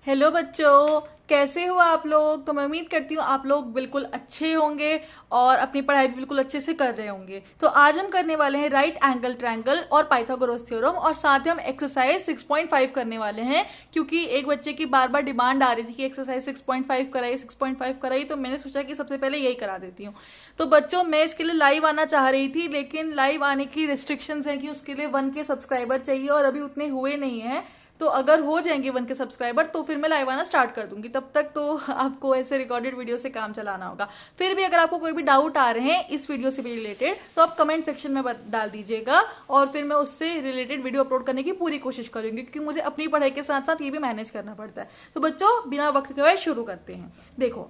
Hello बच्चों, कैसे हो आप लोग। तो मैं उम्मीद करती हूँ आप लोग बिल्कुल अच्छे होंगे और अपनी पढ़ाई भी बिल्कुल अच्छे से कर रहे होंगे। तो आज हम करने वाले हैं राइट एंगल ट्रायंगल और पाइथागोरस थ्योरम, और साथ में हम एक्सरसाइज 6.5 करने वाले हैं, क्योंकि एक बच्चे की बार बार डिमांड आ रही थी कि एक्सरसाइज 6.5 कराइए 6.5 कराइए, तो मैंने सोचा कि सबसे पहले यही करा देती हूँ। तो बच्चों, मैं इसके लिए लाइव आना चाह रही थी, लेकिन लाइव आने की रिस्ट्रिक्शंस है कि उसके लिए 1K सब्सक्राइबर चाहिए और अभी उतने हुए नहीं है। तो अगर हो जाएंगे 1K सब्सक्राइबर तो फिर मैं लाइव आना स्टार्ट कर दूंगी। तब तक तो आपको ऐसे रिकॉर्डेड वीडियो से काम चलाना होगा। फिर भी अगर आपको कोई भी डाउट आ रहे हैं इस वीडियो से भी रिलेटेड, तो आप कमेंट सेक्शन में डाल दीजिएगा और फिर मैं उससे रिलेटेड वीडियो अपलोड करने की पूरी कोशिश करूंगी, क्योंकि मुझे अपनी पढ़ाई के साथ साथ ये भी मैनेज करना पड़ता है। तो बच्चों, बिना वक्त गवाए शुरू करते हैं। देखो,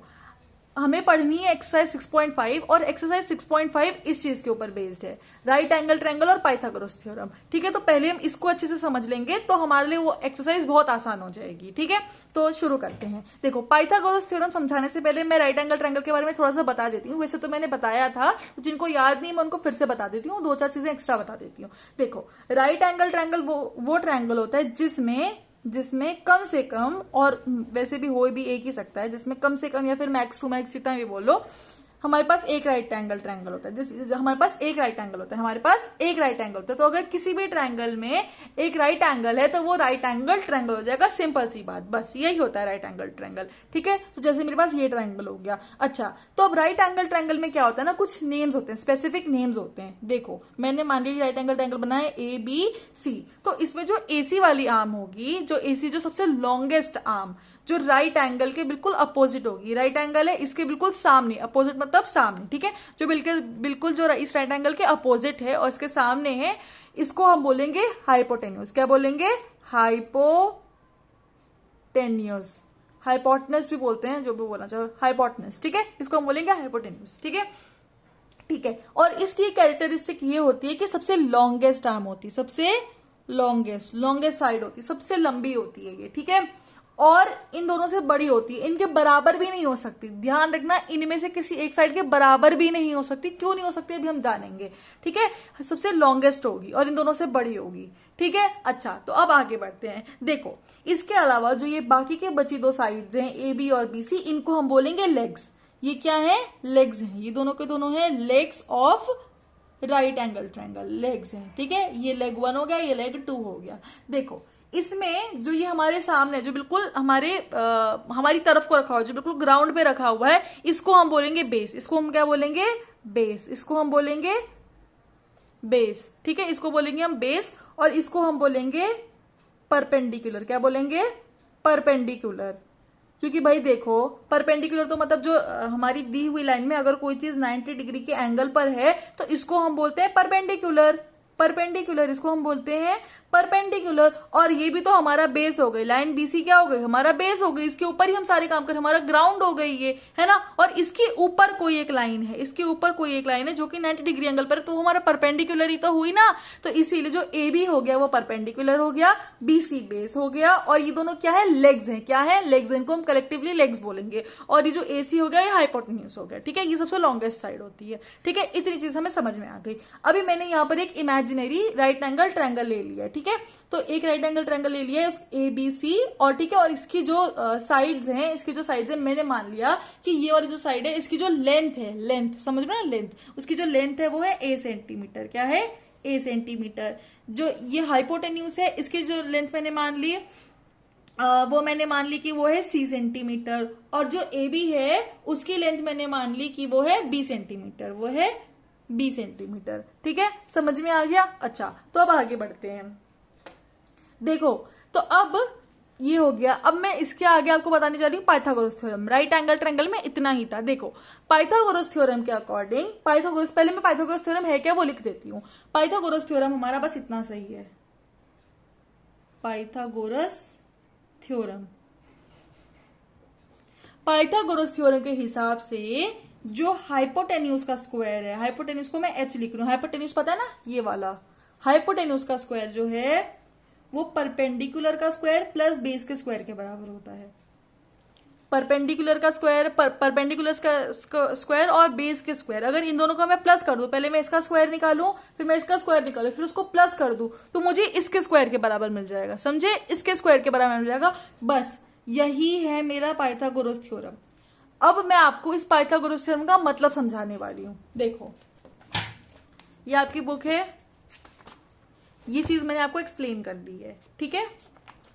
हमें पढ़नी है एक्सरसाइज 6.5, और एक्सरसाइज 6.5 इस चीज के ऊपर बेस्ड है, राइट एंगल ट्रायंगल और पाइथागोरस थ्योरम। ठीक है, तो पहले हम इसको अच्छे से समझ लेंगे तो हमारे लिए वो एक्सरसाइज बहुत आसान हो जाएगी। ठीक है, तो शुरू करते हैं। देखो, पाइथागोरस थ्योरम समझाने से पहले मैं राइट एंगल ट्रायंगल के बारे में थोड़ा सा बता देती हूँ। वैसे तो मैंने बताया था, तो जिनको याद नहीं मैं उनको फिर से बता देती हूँ, 2-4 चीजें एक्स्ट्रा बता देती हूँ। देखो, राइट एंगल ट्रायंगल वो ट्रायंगल होता है जिसमें कम से कम, और वैसे भी हो भी एक ही सकता है, जिसमें कम से कम या फिर मैक्स टू मैक्स जितना भी बोलो, हमारे पास एक राइट एंगल ट्रायंगल होता है। हमारे पास एक राइट एंगल होता है, तो अगर किसी भी ट्रायंगल में एक राइट एंगल है तो वो राइट एंगल ट्रायंगल हो जाएगा। सिंपल सी बात, बस यही होता है राइट एंगल ट्रायंगल। ठीक है, तो जैसे मेरे पास ये ट्रायंगल हो गया। अच्छा, तो अब राइट एंगल ट्रायंगल में क्या होता है ना, कुछ नेम्स होते हैं, स्पेसिफिक नेम्स होते हैं। देखो, मैंने मान लीजिए राइट एंगल ट्रायंगल बनाया ABC, तो इसमें जो AC वाली आर्म होगी, जो सबसे लॉन्गेस्ट आर्म, जो राइट एंगल के बिल्कुल अपोजिट होगी, राइट एंगल है इसके बिल्कुल सामने, अपोजिट मतलब सामने। ठीक है, जो बिल्कुल जो इस राइट एंगल के अपोजिट है और इसके सामने है, इसको हम बोलेंगे हाइपोटेन्यूज। क्या बोलेंगे? हाइपोटेन्यूज। हाइपोटेनस भी बोलते हैं, जो भी बोलना चाहो, हाइपोटेनस। ठीक है, इसको हम बोलेंगे हाइपोटेन्यूज। ठीक है, ठीक है। और इसकी कैरेक्टरिस्टिक ये होती है कि सबसे लॉन्गेस्ट आर्म होती है, सबसे लॉन्गेस्ट साइड होती है, सबसे लंबी होती है ये। ठीक है, और इन दोनों से बड़ी होती है, इनके बराबर भी नहीं हो सकती। ध्यान रखना, इनमें से किसी एक साइड के बराबर भी नहीं हो सकती। क्यों नहीं हो सकती अभी हम जानेंगे। ठीक है, सबसे लॉन्गेस्ट होगी और इन दोनों से बड़ी होगी। ठीक है, अच्छा, तो अब आगे बढ़ते हैं। देखो, इसके अलावा जो ये बाकी के बची दो साइड्स हैं, AB और BC, इनको हम बोलेंगे लेग्स। ये क्या है? लेग्स हैं। ये दोनों के दोनों हैं legs of right angle triangle, legs हैं। ठीक है, ये लेग 1 हो गया, ये लेग 2 हो गया। देखो, इसमें जो ये हमारे सामने, जो बिल्कुल हमारी तरफ को रखा हुआ है, जो बिल्कुल ग्राउंड पे रखा हुआ है, इसको हम बोलेंगे बेस। इसको हम क्या बोलेंगे? बेस। इसको हम बोलेंगे बेस। ठीक है, इसको बोलेंगे हम बेस, और इसको हम बोलेंगे परपेंडिकुलर। क्या बोलेंगे? परपेंडिकुलर। क्योंकि भाई देखो, परपेंडिकुलर तो मतलब जो हमारी दी हुई लाइन में अगर कोई चीज 90 डिग्री के एंगल पर है तो इसको हम बोलते हैं परपेंडिकुलर। इसको हम बोलते हैं परपेंडिकुलर। और ये भी तो हमारा बेस हो गई, लाइन BC क्या हो गई? हमारा बेस हो गई। इसके ऊपर ही हम सारे काम करें, हमारा ग्राउंड हो गई ये, है ना। और इसके ऊपर कोई एक लाइन है, जो कि 90 डिग्री एंगल पर है, तो हमारा परपेंडिकुलर ही तो हुई ना। तो इसीलिए जो AB हो गया वो परपेंडिकुलर हो गया, BC बेस हो गया, और ये दोनों क्या है? लेग्स हैं। क्या है? लेग्स। इनको हम कलेक्टिवली लेग्स बोलेंगे। और ये जो AC हो गया ये हाइपोटेन्यूज हो गया। ठीक है, ये सबसे लॉन्गेस्ट साइड होती है। ठीक है, इतनी चीज हमें समझ में आ गई। अभी मैंने यहाँ पर एक इमेजिनरी राइट एंगल ट्रायंगल ले लिया। ठीक है, तो एक राइट एंगल ट्रायंगल ले लिया ABC, और ठीक है, और इसकी जो साइड्स हैं, मैंने मान लिया कि ये वाली जो साइड है, इसकी जो लेंथ है, समझ रहे हो ना, लेंथ, उसकी जो लेंथ है वो है A सेंटीमीटर। क्या है? A centimetre. जो ये हाइपोटेन्यूज है, इसकी जो लेंथ मैंने मान ली, वो मैंने मान ली कि वो है C सेंटीमीटर, और जो AB है उसकी लेंथ मैंने मान ली कि वो है B सेंटीमीटर, वो है B सेंटीमीटर। ठीक है, समझ में आ गया। अच्छा, तो अब आगे बढ़ते हैं। देखो, तो अब ये हो गया। अब मैं इसके आगे आपको बताने जा रही हूँ Pythagoras theorem. Right angle triangle में इतना ही था। देखो, पाइथागोरस थ्योरम के अकॉर्डिंग, पहले मैं पाइथागोरस थ्योरम है क्या वो लिख देती हूँ। पाइथागोरस थ्योरम हमारा बस इतना सही है। पाइथागोरस थ्योरम के हिसाब से जो हाइपोटेन्यूज का स्क्वायर है, हाइपोटेन्यूज को मैं H लिख रही हूँ, हाइपोटेन्यूज पता है ना, ये वाला हाइपोटेन्यूज का स्क्वायर जो है वो परपेंडिकुलर का स्क्वायर प्लस बेस के स्क्वायर के बराबर होता है। परपेंडिकुलर का स्क्वायर और बेस के स्क्वायर, अगर इन दोनों का मैं प्लस कर दूं, पहले मैं इसका स्क्वायर निकालूं, फिर मैं इसका स्क्वायर निकालूं, फिर उसको प्लस कर दूं, तो मुझे इसके स्क्वायर के बराबर मिल जाएगा। समझे? इसके स्क्वायर के बराबर मिल जाएगा। बस यही है मेरा पाइथागोरस थ्योरम। अब मैं आपको इस पाइथागोरस थ्योरम का मतलब समझाने वाली हूं। देखो, ये आपकी बुक है, ये चीज मैंने आपको एक्सप्लेन कर दी है, ठीक है।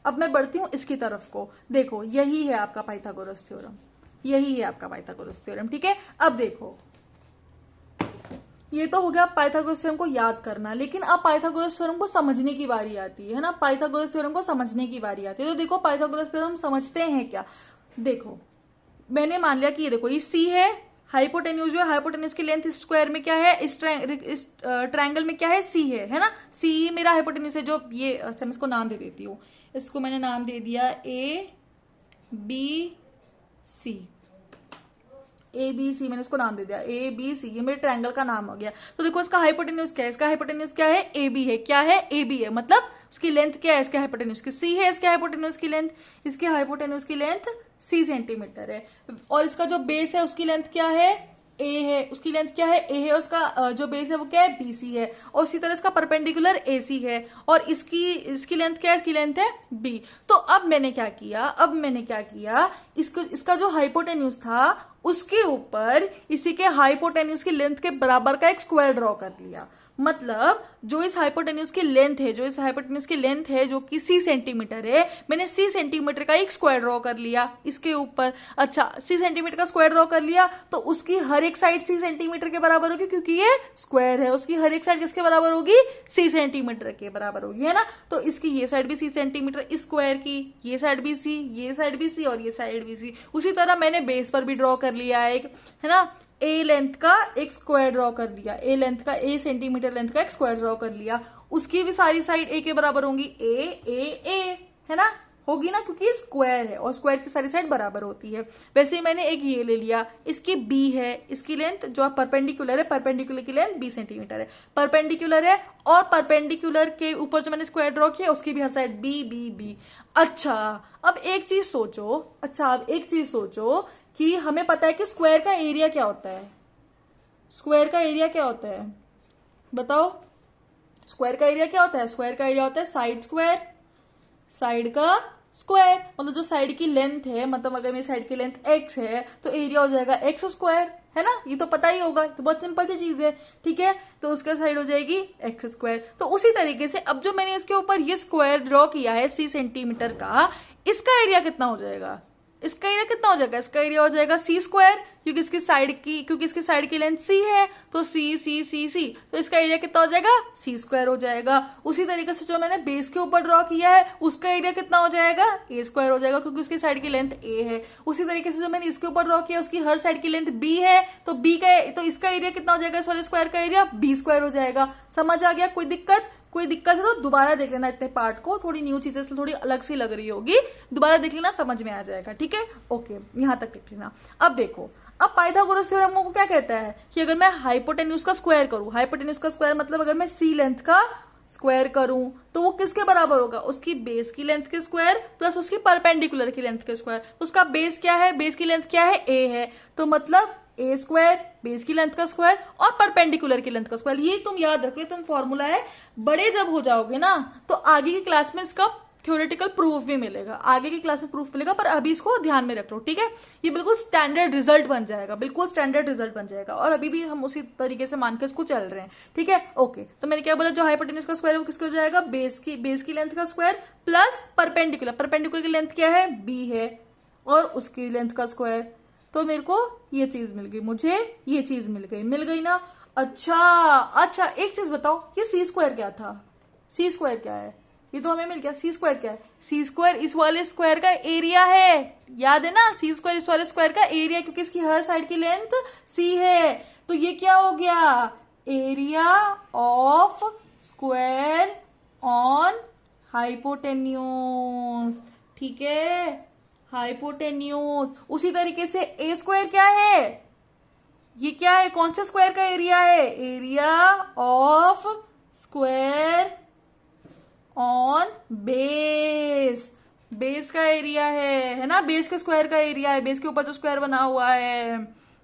अब मैं बढ़ती हूं इसकी तरफ को। देखो, यही है आपका पाइथागोरस थ्योरम, यही है आपका पाइथागोरस थ्योरम, ठीक है। अब देखो, ये तो हो गया पाइथागोरस थ्योरम को याद करना, लेकिन अब पाइथागोरस थ्योरम को समझने की बारी आती है ना। पाइथागोरस थ्योरम को समझने की बारी आती है। तो देखो, पाइथागोरस थ्योरम समझते हैं क्या। देखो, मैंने मान लिया कि ये देखो, ये सी है, हाइपोटेन्यूज जो है, हाइपोटेन्यूज की लेंथ स्क्वायर में क्या है, इस ट्रायंगल में क्या है, सी है ना। सी मेरा हाइपोटेन्यूज है, जो ये, अच्छा मैं इसको नाम दे देती हूँ। इसको मैंने नाम दे दिया A B C. A B C मैंने इसको नाम दे दिया, ए बी सी, ये मेरे ट्रायंगल का नाम हो गया। तो देखो, इसका हाइपोटेन्यूज क्या है, इसका हाइपोटेन्यूज क्या है, ए बी है। क्या है, ए बी है, मतलब उसकी लेंथ क्या है, इसके हाइपोटेन्यूज की सी है, इसके हाइपोटेन्यूज की लेंथ, इसके हाइपोटेन्यूज की लेंथ सी सेंटीमीटर है। और इसका जो बेस है उसकी लेंथ क्या है, ए है, उसकी लेंथ क्या है, ए है। उसका जो बेस है वो क्या है, बी सी है। और उसी तरह इसका परपेंडिकुलर ए सी है, और इसकी लेंथ क्या है, इसकी लेंथ है बी। तो अब मैंने क्या किया, इसका जो हाइपोटेन्यूज था उसके ऊपर इसी के हाइपोटेन्यूज की लेंथ के बराबर का एक स्क्वायर ड्रॉ कर लिया। मतलब जो इस हाइपोटेन्यूज की लेंथ है, जो कि सी सेंटीमीटर है, मैंने सी सेंटीमीटर का एक स्क्वायर ड्रॉ कर लिया इसके ऊपर। अच्छा, सी सेंटीमीटर का स्क्वायर ड्रॉ कर लिया, तो उसकी हर एक साइड सी सेंटीमीटर के बराबर होगी, क्योंकि ये स्क्वायर है। उसकी हर एक साइड किसके बराबर होगी, सी सेंटीमीटर के बराबर होगी, है ना। तो इसकी ये साइड भी सी सेंटीमीटर स्क्वायर की, ये साइड भी सी, ये साइड भी सी, और ये साइड भी सी। उसी तरह मैंने बेस पर भी ड्रॉ कर लिया एक, है ना, ए लेंथ का एक स्क्वायर ड्रॉ कर लिया, ए सेंटीमीटर लेंथ का एक स्क्वायर ड्रॉ कर लिया। उसकी भी सारी साइड ए के बराबर होंगी, ए, है ना, होगी ना, क्योंकि स्क्वायर है और स्क्वायर की सारी साइड बराबर होती है। वैसे ही मैंने एक ये ले लिया, इसकी बी है, इसकी लेंथ जो परपेंडिकुलर है, परपेंडिकुलर की लेंथ 20 सेंटीमीटर है, परपेंडिकुलर है, और परपेंडिकुलर के ऊपर जो मैंने स्क्वायर ड्रॉ किया उसकी भी हर साइड बी। अच्छा, अब एक चीज सोचो कि हमें पता है कि स्क्वायर का एरिया क्या होता है। स्क्वायर का एरिया क्या होता है, बताओ। स्क्वायर का एरिया क्या होता है, स्क्वायर का एरिया होता है साइड स्क्वायर, साइड का स्क्वायर। मतलब जो साइड की लेंथ है, मतलब अगर मेरी साइड की लेंथ x है तो एरिया हो जाएगा x स्क्वायर, है ना। ये तो पता ही होगा, तो बहुत सिंपल सी चीज है, ठीक है। तो उसका साइड हो जाएगी x स्क्वायर। तो उसी तरीके से अब जो मैंने इसके ऊपर ये स्क्वायर ड्रॉ किया है सी सेंटीमीटर का, इसका एरिया कितना हो जाएगा, इसका एरिया हो जाएगा सी स्क्वायर, क्योंकि इसकी साइड की लेंथ सी है, तो सी, तो इसका एरिया कितना हो जाएगा, सी स्क्वायर हो जाएगा। उसी तरीके से जो मैंने बेस के ऊपर ड्रॉ किया है उसका एरिया कितना हो जाएगा, ए स्क्वायर हो जाएगा, क्योंकि उसकी साइड की लेंथ ए है। उसी तरीके से जो मैंने इसके ऊपर ड्रॉ किया उसकी हर साइड की लेंथ बी है, तो इसका एरिया कितना हो जाएगा, इस वाले स्क्वायर का एरिया बी स्क्वायर हो जाएगा। समझ आ गया, कोई दिक्कत है तो दोबारा देख लेना इतने पार्ट को, थोड़ी न्यू चीजें थोड़ी अलग सी लग रही होगी, दोबारा देख लेना, समझ में आ जाएगा, ठीक है। ओके, यहां तक देख लेना। अब देखो, अब पाइथागोरस थ्योरम को क्या कहता है कि अगर मैं हाइपोटेन्यूज का स्क्वायर करूं, हाइपोटेन्यूज का स्क्वायर मतलब अगर मैं सी लेंथ का स्क्वायर करूं तो वो किसके बराबर होगा, उसकी बेस की लेंथ के स्क्वायर प्लस उसकी परपेंडिकुलर की लेंथ के स्क्वायर। तो उसका बेस क्या है, बेस की लेंथ क्या है, ए है, तो मतलब ए स्क्वायर, बेस की लेंथ का स्क्वायर और परपेंडिकुलर की लेंथ का स्क्वायर। ये तुम याद रखो, तुम फॉर्मूला है। बड़े जब हो जाओगे ना तो आगे की क्लास में इसका थ्योरेटिकल प्रूफ भी मिलेगा, आगे की क्लास में प्रूफ मिलेगा, पर अभी इसको ध्यान में रख लो, ठीक है। ये बिल्कुल स्टैंडर्ड रिजल्ट बन जाएगा, और अभी भी हम उसी तरीके से मान के इसको चल रहे हैं, ठीक है। ओके, तो मैंने क्या बोला, जो हाइपोटेन्यूज का स्क्वायर है वो किसके हो जाएगा, बेस की लेंथ का स्क्वायर प्लस परपेंडिकुलर की लेंथ क्या है, बी है, और उसकी लेंथ का स्क्वायर। तो मेरे को ये चीज मिल गई, मुझे ये चीज मिल गई ना। अच्छा, एक चीज बताओ, ये सी स्क्वायर क्या था, सी स्क्वायर क्या है, ये तो हमें मिल गया। सी स्क्वायर क्या है, सी स्क्वायर इस वाले स्क्वायर का एरिया है, याद है ना, सी स्क्वायर इस वाले स्क्वायर का एरिया, क्योंकि इसकी हर साइड की लेंथ सी है। तो ये क्या हो गया, area of square on hypotenuse, ठीक है, हाइपोटेन्यूज। उसी तरीके से ए स्क्वायर क्या है, ये क्या है, कौन से स्क्वायर का एरिया है, area of square on base का एरिया है ना, बेस के स्क्वायर का एरिया है, बेस के ऊपर जो स्क्वायर बना हुआ है,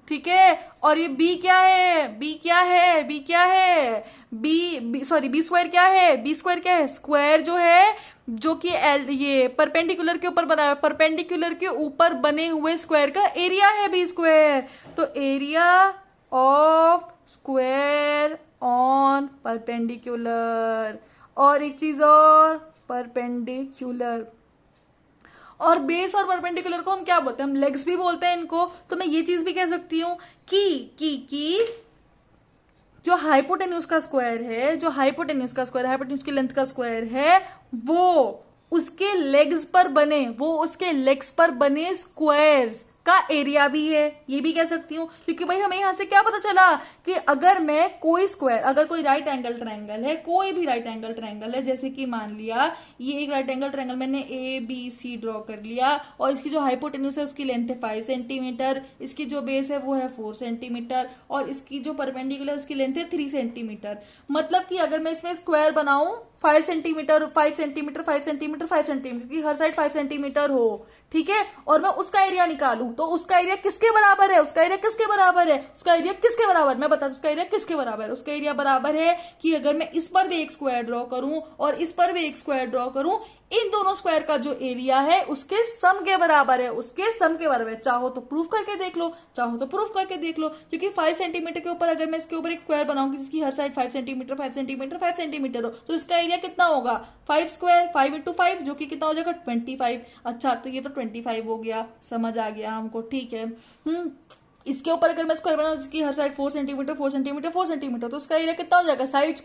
ठीक है। और ये बी क्या है, बी क्या है, बी क्या है, बी सॉरी बी स्क्वायर क्या है, बी स्क्वायर क्या है, स्क्वायर जो है जो कि ये परपेंडिकुलर के ऊपर बना है, परपेंडिकुलर के ऊपर बने हुए स्क्वायर का एरिया है बी स्क्वायर। तो area of square on perpendicular. और एक चीज और, परपेंडिकुलर। और बेस और परपेंडिकुलर को हम क्या बोलते हैं, हम लेग्स भी बोलते हैं इनको। तो मैं ये चीज भी कह सकती हूं कि जो हाइपोटेन्यूज का स्क्वायर है, जो हाइपोटेन्यूज का स्क्वायर, हाइपोटेन्यूज की लेंथ का स्क्वायर है, वो उसके लेग्स पर बने, वो उसके लेग्स पर बने स्क्वायर्स का एरिया भी है, ये भी कह सकती हूं। क्योंकि भाई हमें यहां से क्या पता चला कि अगर मैं कोई स्क्वायर, अगर कोई राइट एंगल ट्रायंगल है, कोई भी राइट एंगल ट्रायंगल है, जैसे कि मान लिया ये एक राइट एंगल ट्रायंगल मैंने ए बी सी ड्रॉ कर लिया, और इसकी जो हाइपोटेन्यूज है उसकी लेंथ है 5 सेंटीमीटर, इसकी जो बेस है वो है 4 सेंटीमीटर, और इसकी जो परपेंडिकुलर उसकी लेंथ है 3 सेंटीमीटर। मतलब कि अगर मैं इसमें स्क्वायर बनाऊं 5 सेंटीमीटर 5 सेंटीमीटर 5 सेंटीमीटर 5 सेंटीमीटर की हर साइड 5 सेंटीमीटर हो, ठीक है, और मैं उसका एरिया निकालूं, तो उसका एरिया किसके बराबर है, उसका एरिया किसके बराबर है, उसका एरिया किसके बराबर, मैं बता दूं उसका एरिया किसके बराबर है, उसका एरिया बराबर है कि अगर मैं इस पर भी एक स्क्वायर ड्रॉ करूं और इस पर भी एक स्क्वायर ड्रॉ करूं, इन दोनों स्क्वायर का जो एरिया है उसके सम के बराबर है, उसके सम के बराबर है। चाहो तो प्रूफ करके देख लो, चाहो तो प्रूफ करके देख लो, क्योंकि 5 सेंटीमीटर के ऊपर अगर मैं इसके ऊपर एक स्क्वायर बनाऊंगी जिसकी हर साइड 5 सेंटीमीटर 5 सेंटीमीटर 5 सेंटीमीटर हो, तो इसका एरिया कितना होगा, 5 स्क्वायर 5 इंटू 5 जो कि कितना हो जाएगा 25। अच्छा, तो ये तो 25 हो गया, समझ आ गया हमको, ठीक है। इसके ऊपर अगर मैं स्क्वायर बनाऊं जिसकी हर साइड 4 सेंटीमीटर 4 सेंटीमीटर 4 सेंटीमीटर, तो उसका एरिया कितना हो जाएगा, साइड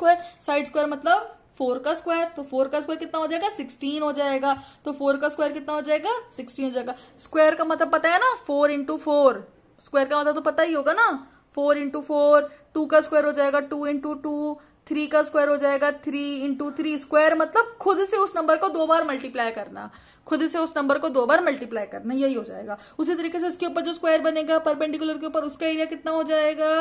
स्क्वायर मतलब 4 का स्क्वायर, तो 4 का स्क्वायर कितना हो जाएगा 16 हो जाएगा, तो 4 का स्क्वायर कितना हो जाएगा 16 हो जाएगा। स्क्वायर का मतलब पता है ना, 4 इंटू 4, स्क्वायर का मतलब तो पता ही होगा ना, 4 इंटू 4, 2 का स्क्वायर हो जाएगा 2 इंटू 2, 3 का स्क्वायर हो जाएगा 3 इंटू 3। स्क्वायर मतलब खुद से उस नंबर को 2 बार मल्टीप्लाई करना, खुद से उस नंबर को 2 बार मल्टीप्लाई करना, यही हो जाएगा। उसी तरीके से इसके ऊपर जो स्क्वायर बनेगा परपेंडिकुलर के ऊपर, उसका एरिया कितना हो जाएगा,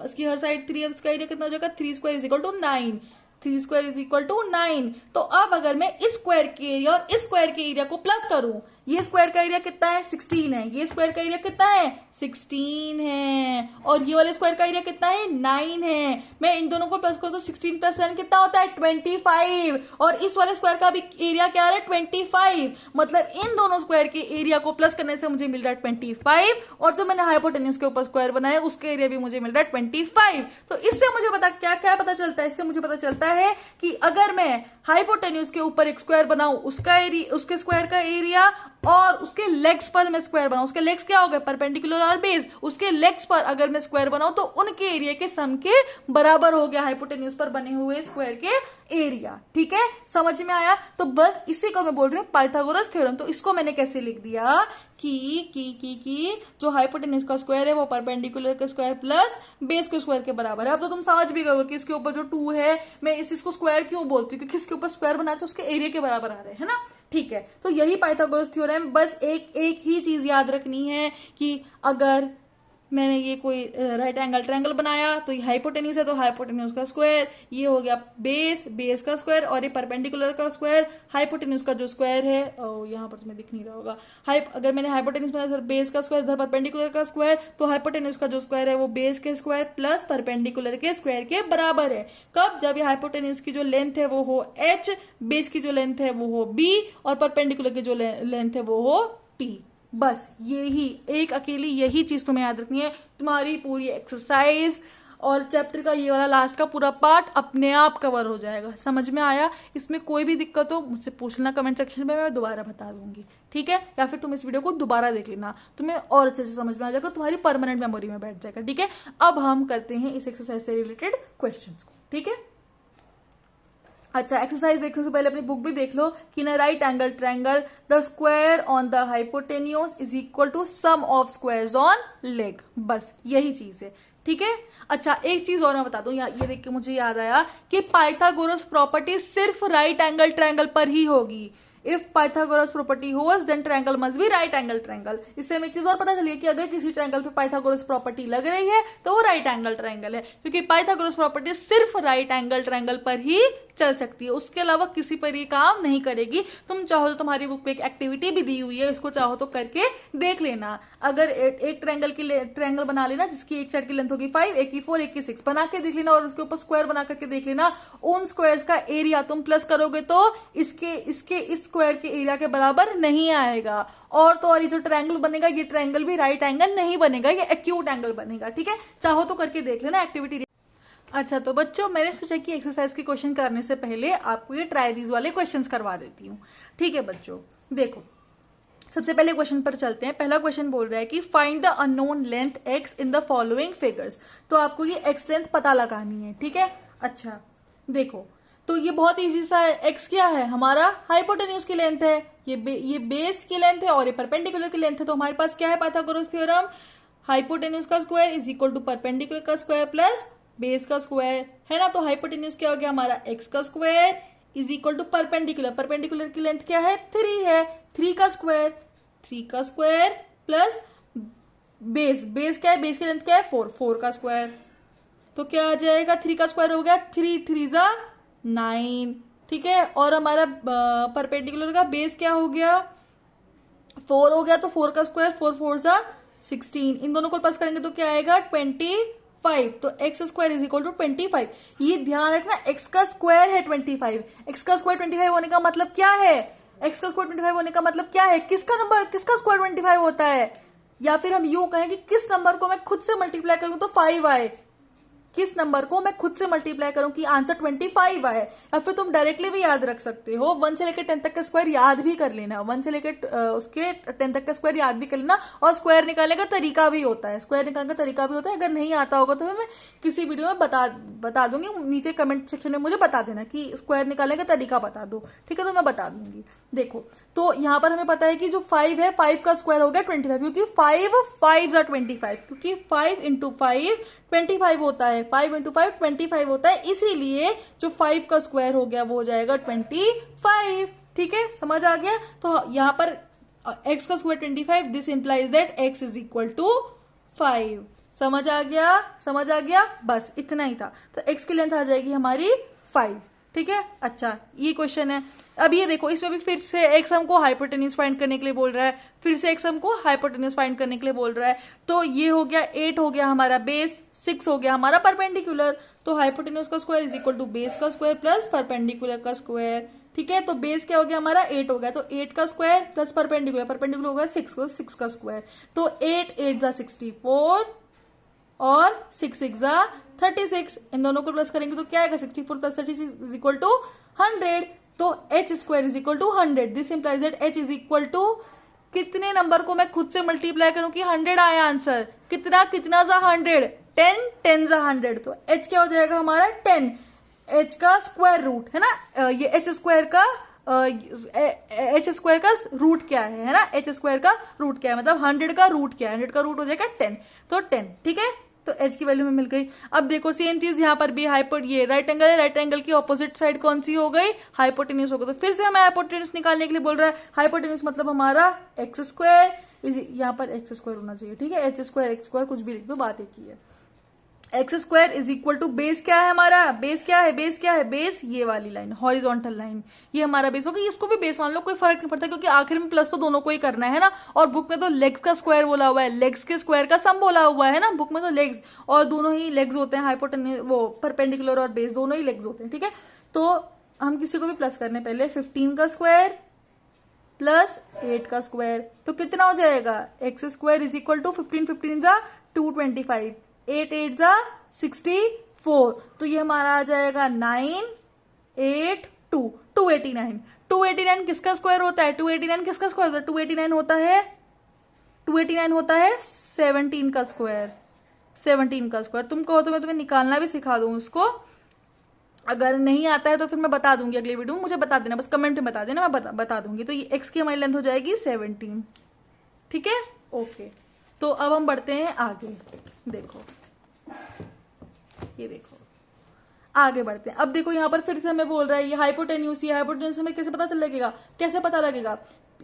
इसकी हर साइड 3 है, उसका एरिया कितना हो जाएगा 3 square is equal to 9, 3 square is equal to 9। तो अब अगर मैं इस स्क्वायर के एरिया और इस स्क्वायर के एरिया को प्लस करूं, ये स्क्वायर का एरिया कितना है 16 है, ये स्क्वायर का एरिया कितना है 16 है, और ये वाले स्क्वायर का एरिया कितना है 9 है। मैं इन दोनों को प्लस करूं तो 16 प्लस 7 कितना होता है 25, और इस वाले स्क्वायर का भी एरिया क्या है 25। मतलब इन दोनों स्क्वायर के एरिया को प्लस करने से मुझे मिल रहा है 25, और जो मैंने हाइपोटेन्यूज के ऊपर स्क्वायर बनाया उसका एरिया भी मुझे मिल रहा है 25। तो इससे मुझे पता क्या क्या पता चलता है, इससे मुझे पता चलता है कि अगर मैं हाइपोटेन्यूज के ऊपर एक स्क्वायर बनाऊं, उसका एरिया, उसके स्क्वायर का एरिया, और उसके लेग्स पर मैं स्क्वायर बनाऊं, उसके लेग्स क्या हो गए परपेंडिकुलर और बेस, उसके लेग्स पर अगर मैं स्क्वायर बनाऊं तो उनके एरिया के सम के बराबर हो गया हाइपोटेन्यूज पर बने हुए स्क्वायर के एरिया। ठीक है, समझ में आया। तो बस इसी को मैं बोल रही हूँ पाइथागोरस थ्योरम। तो इसको मैंने कैसे लिख दिया कि जो हाइपोटेन्यूज का स्क्वायर है वो परपेंडिकुलर के स्क्वायर प्लस बेस के स्क्वायर के बराबर है। अब तो तुम समझ भी गए कि इसके ऊपर जो 2 है, मैं इसको स्क्वायर क्यों बोलती हूँ, क्योंकि इसके ऊपर स्क्वायर बना तो उसके एरिया के बराबर आ रहे हैं ना। ठीक है, तो यही पाइथागोरस थ्योरम। बस एक ही चीज याद रखनी है कि अगर मैंने ये कोई राइट एंगल ट्रायंगल बनाया तो ये हाइपोटेन्यूज है, तो हाइपोटेन्यूज का स्क्वायर, ये हो गया बेस का स्क्वायर, और ये परपेंडिकुलर का स्क्वायर, हाइपोटेन्यूज का जो स्क्वायर है, यहाँ पर तुम्हें दिख नहीं रहा होगा, अगर मैंने हाइपोटेन्यूज बनाया बेस का स्क्वायर इधर परपेंडिकुलर का स्क्वायर, तो हाइपोटेन्यूज का जो स्क्वायर है वो बेस के स्क्वायर प्लस परपेंडिकुलर के स्क्वायर के बराबर है। कब? जब ये हाइपोटेन्यूज की जो लेंथ है वो हो h, बेस की जो लेंथ है वो हो b, और परपेंडिकुलर की जो लेंथ है वो हो p। बस यही एक अकेली यही चीज तुम्हें याद रखनी है। तुम्हारी पूरी एक्सरसाइज और चैप्टर का ये वाला लास्ट का पूरा पार्ट अपने आप कवर हो जाएगा। समझ में आया? इसमें कोई भी दिक्कत हो मुझसे पूछना कमेंट सेक्शन में, मैं दोबारा बता दूंगी। ठीक है, या फिर तुम इस वीडियो को दोबारा देख लेना, तुम्हें और अच्छे से समझ में आ जाएगा, तुम्हारी परमानेंट मेमोरी में बैठ जाएगा। ठीक है, अब हम करते हैं इस एक्सरसाइज से रिलेटेड क्वेश्चन को। ठीक है, अच्छा, एक्सरसाइज देखने से पहले अपनी बुक भी देख लो कि ना right angle triangle the square on the hypotenuse is equal to sum of squares on leg. बस यही चीज है। ठीक है, अच्छा एक चीज और मैं बता दूं, ये देख के मुझे याद आया कि पाइथागोरस प्रॉपर्टी सिर्फ राइट एंगल ट्रायंगल पर ही होगी। इफ पाइथागोरस प्रॉपर्टी होज then triangle must be right angle triangle. इससे हमें एक चीज और पता चली कि अगर किसी ट्रायंगल पे पाइथागोरस प्रॉपर्टी लग रही है तो वो राइट एंगल ट्रायंगल है, क्योंकि पाइथागोरस प्रॉपर्टी सिर्फ राइट एंगल ट्रायंगल पर ही चल सकती है, उसके अलावा किसी पर ये काम नहीं करेगी। तुम चाहो तो तुम्हारी बुक पे एक एक्टिविटी भी दी हुई है, इसको चाहो तो करके देख लेना। अगर एक ट्रायंगल बना लेना जिसकी एक साइड की लेंथ होगी 5, एक की 4, एक की 6 बना के देख लेना, और उसके ऊपर स्क्वायर बना करके देख लेना। उन स्क्वायर्स का एरिया तुम प्लस करोगे तो इसके इस स्क्वायर के एरिया के बराबर नहीं आएगा। और तो और ये जो ट्रायंगल बनेगा, ये ट्रायंगल भी राइट एंगल नहीं बनेगा, ये एक्यूट एंगल बनेगा। ठीक है, चाहो तो करके देख लेना एक्टिविटी। अच्छा, तो बच्चों मैंने सोचा कि एक्सरसाइज के क्वेश्चन करने से पहले आपको ये ट्राई दीज वाले क्वेश्चंस करवा देती हूँ। ठीक है बच्चों, देखो सबसे पहले क्वेश्चन पर चलते हैं। पहला क्वेश्चन बोल रहा है कि find the unknown length x in the following figures. तो आपको ये x लेंथ पता लगानी है। ठीक है, अच्छा देखो, तो ये बहुत इजी सा है। x क्या है, हमारा हाइपोटेन्यूज की लेंथ है, ये बेस की लेंथ है और ये परपेंडिकुलर की लेंथ है। तो हमारे पास क्या है पाइथागोरस थ्योरम, हाइपोटेन्यूज का square is equal to perpendicular का स्क्वायर प्लस बेस का स्क्वायर, है ना। तो हाइपोटेन्यूज क्या हो गया हमारा, x का square is equal to perpendicular, perpendicular की लेंथ क्या है 3 है, 3 का स्क्वायर प्लस बेस क्या है, बेस की लेंथ क्या है 4 का स्क्वायर। तो क्या आ जाएगा, 3 का स्क्वायर हो गया 3 3 जा 9। ठीक है, और हमारा परपेंडिकुलर का बेस क्या हो गया 4 हो गया, तो 4 का स्क्वायर 4 4 जा 16। इन दोनों को प्लस करेंगे तो क्या आएगा 25। तो x square is equal to 25। ये ध्यान रखना, एक्स का स्क्वायर है 25। एक्स का स्क्वायर 25 होने का मतलब क्या है, एक्स का स्क्वायर 25 होने का मतलब क्या है, किसका स्क्वायर 25 होता है। या फिर हम यूं कहें कि किस नंबर को मैं खुद से मल्टीप्लाई करूं तो 5 आए, किस नंबर को मैं खुद से मल्टीप्लाई करूं कि आंसर 25 आए। या फिर तुम डायरेक्टली भी याद रख सकते हो, 1 से लेकर 10 तक का स्क्वायर याद भी कर लेना, 1 से लेकर उसके 10 तक का स्क्वायर याद भी कर लेना। और स्क्वायर निकालने का तरीका भी होता है, स्क्वायर निकालने का तरीका भी होता है। अगर नहीं आता होगा तो मैं किसी वीडियो में बता दूंगी, नीचे कमेंट सेक्शन में मुझे बता देना कि स्क्वायर निकालने का तरीका बता दो। ठीक है, तो मैं बता दूंगी। देखो, तो यहां पर हमें पता है कि जो 5 है, 5 का स्क्वायर हो गया 25, क्योंकि 5 जा 25, क्योंकि 5 इंटू 5 25 होता है, 5 इंटू 5 25 होता है, इसीलिए जो 5 का स्क्वायर हो गया वो हो जाएगा 25। ठीक है, समझ आ गया। तो यहां पर x का square 25, this implies that x is equal to 5। समझ आ गया, बस इतना ही था। तो x की लेंथ आ जाएगी हमारी 5। ठीक है, अच्छा ये क्वेश्चन है। अब ये देखो, इसमें भी फिर से x हमको हाइपोटेन्यूज फाइंड करने के लिए बोल रहा है, फिर से x हमको हाइपोटेन्यूज फाइंड करने के लिए बोल रहा है। तो ये हो गया 8 हो गया हमारा बेस, 6 हो गया हमारा परपेंडिकुलर। तो हाइपोटेन्यूज का square is equal to base का स्क्वायर प्लस परपेंडिकुलर का स्क्वायर। ठीक है, तो बेस क्या हो गया हमारा 8 हो गया, तो 8 का स्क्वायर प्लस परपेंडिकुलर हो गया 6 का स्क्वायर। तो 8 8 जा 64 और 6 6 जा 36। इन दोनों को प्लस करेंगे तो क्या आएगा, 64 प्लस 36 इज इक्वल टू 100। तो h square is equal to 100। This implies that h is equal to, कितने नंबर को मैं खुद से मल्टीप्लाई करूं कि 100 आया आंसर, कितना जा 100, 10 जा 100। तो h क्या हो जाएगा हमारा 10, h का स्क्वायर रूट है ना, ये h स्क्वायर का रूट क्या है ना, h स्क्वायर का रूट क्या है, मतलब 100 का रूट क्या है, 100 का रूट हो जाएगा 10। तो 10, ठीक है, तो h की वैल्यू में मिल गई। अब देखो सेम चीज यहाँ पर भी, ये राइट एंगल है, राइट एंगल की ऑपोजिट साइड कौन सी हो गई, हाइपोटेन्यूज हो गई। तो फिर से हमें हाइपोटेन्यूज निकालने के लिए बोल रहा है। हाइपोटेन्यूज मतलब हमारा एक्स स्क्वायर, यहाँ पर एक्स स्क्वायर होना चाहिए। ठीक है, एक्स स्क्वायर कुछ भी लिख दो, बात एक ही है। X square is equal to base क्या है हमारा, बेस क्या है, बेस ये वाली लाइन, हॉरिजॉन्टल लाइन, ये हमारा बेस होगा। इसको भी बेस मान लो, कोई फर्क नहीं पड़ता, क्योंकि आखिर में प्लस तो दोनों को ही करना है ना। और बुक में तो लेग्स का स्क्वायर बोला हुआ है, लेग्स के स्क्वायर का सम बोला हुआ है ना बुक में, तो लेग्स और दोनों ही लेग्स होते हैं, हाइपोटेन्यूज वो परपेंडिकुलर और बेस दोनों ही लेग्स होते हैं। ठीक है, तो हम किसी को भी प्लस करने पहले 15 का स्क्वायर प्लस 8 का स्क्वायर, तो कितना हो जाएगा, x square is equal to 15 जा 225, 8 8 जा 64। तो ये हमारा आ जाएगा 982, 289। 289 किसका स्क्वायर होता है, 289 किसका स्क्वायर होता है, 289 होता है 17 का स्क्वायर, 17 का स्क्वायर। तुम कहो तो मैं तुम्हें निकालना भी सिखा दूं उसको, अगर नहीं आता है तो फिर मैं बता दूंगी अगली वीडियो में, मुझे बता देना, बस कमेंट में बता देना, मैं बता दूंगी। तो ये एक्स की हमारी लेंथ हो जाएगी 17। ठीक है, ओके। तो अब हम बढ़ते हैं आगे। देखो, ये देखो आगे बढ़ते हैं। अब देखो यहाँ पर फिर से हमें बोल रहा है ये हाइपोटेन्यूज हमें कैसे पता लगेगा,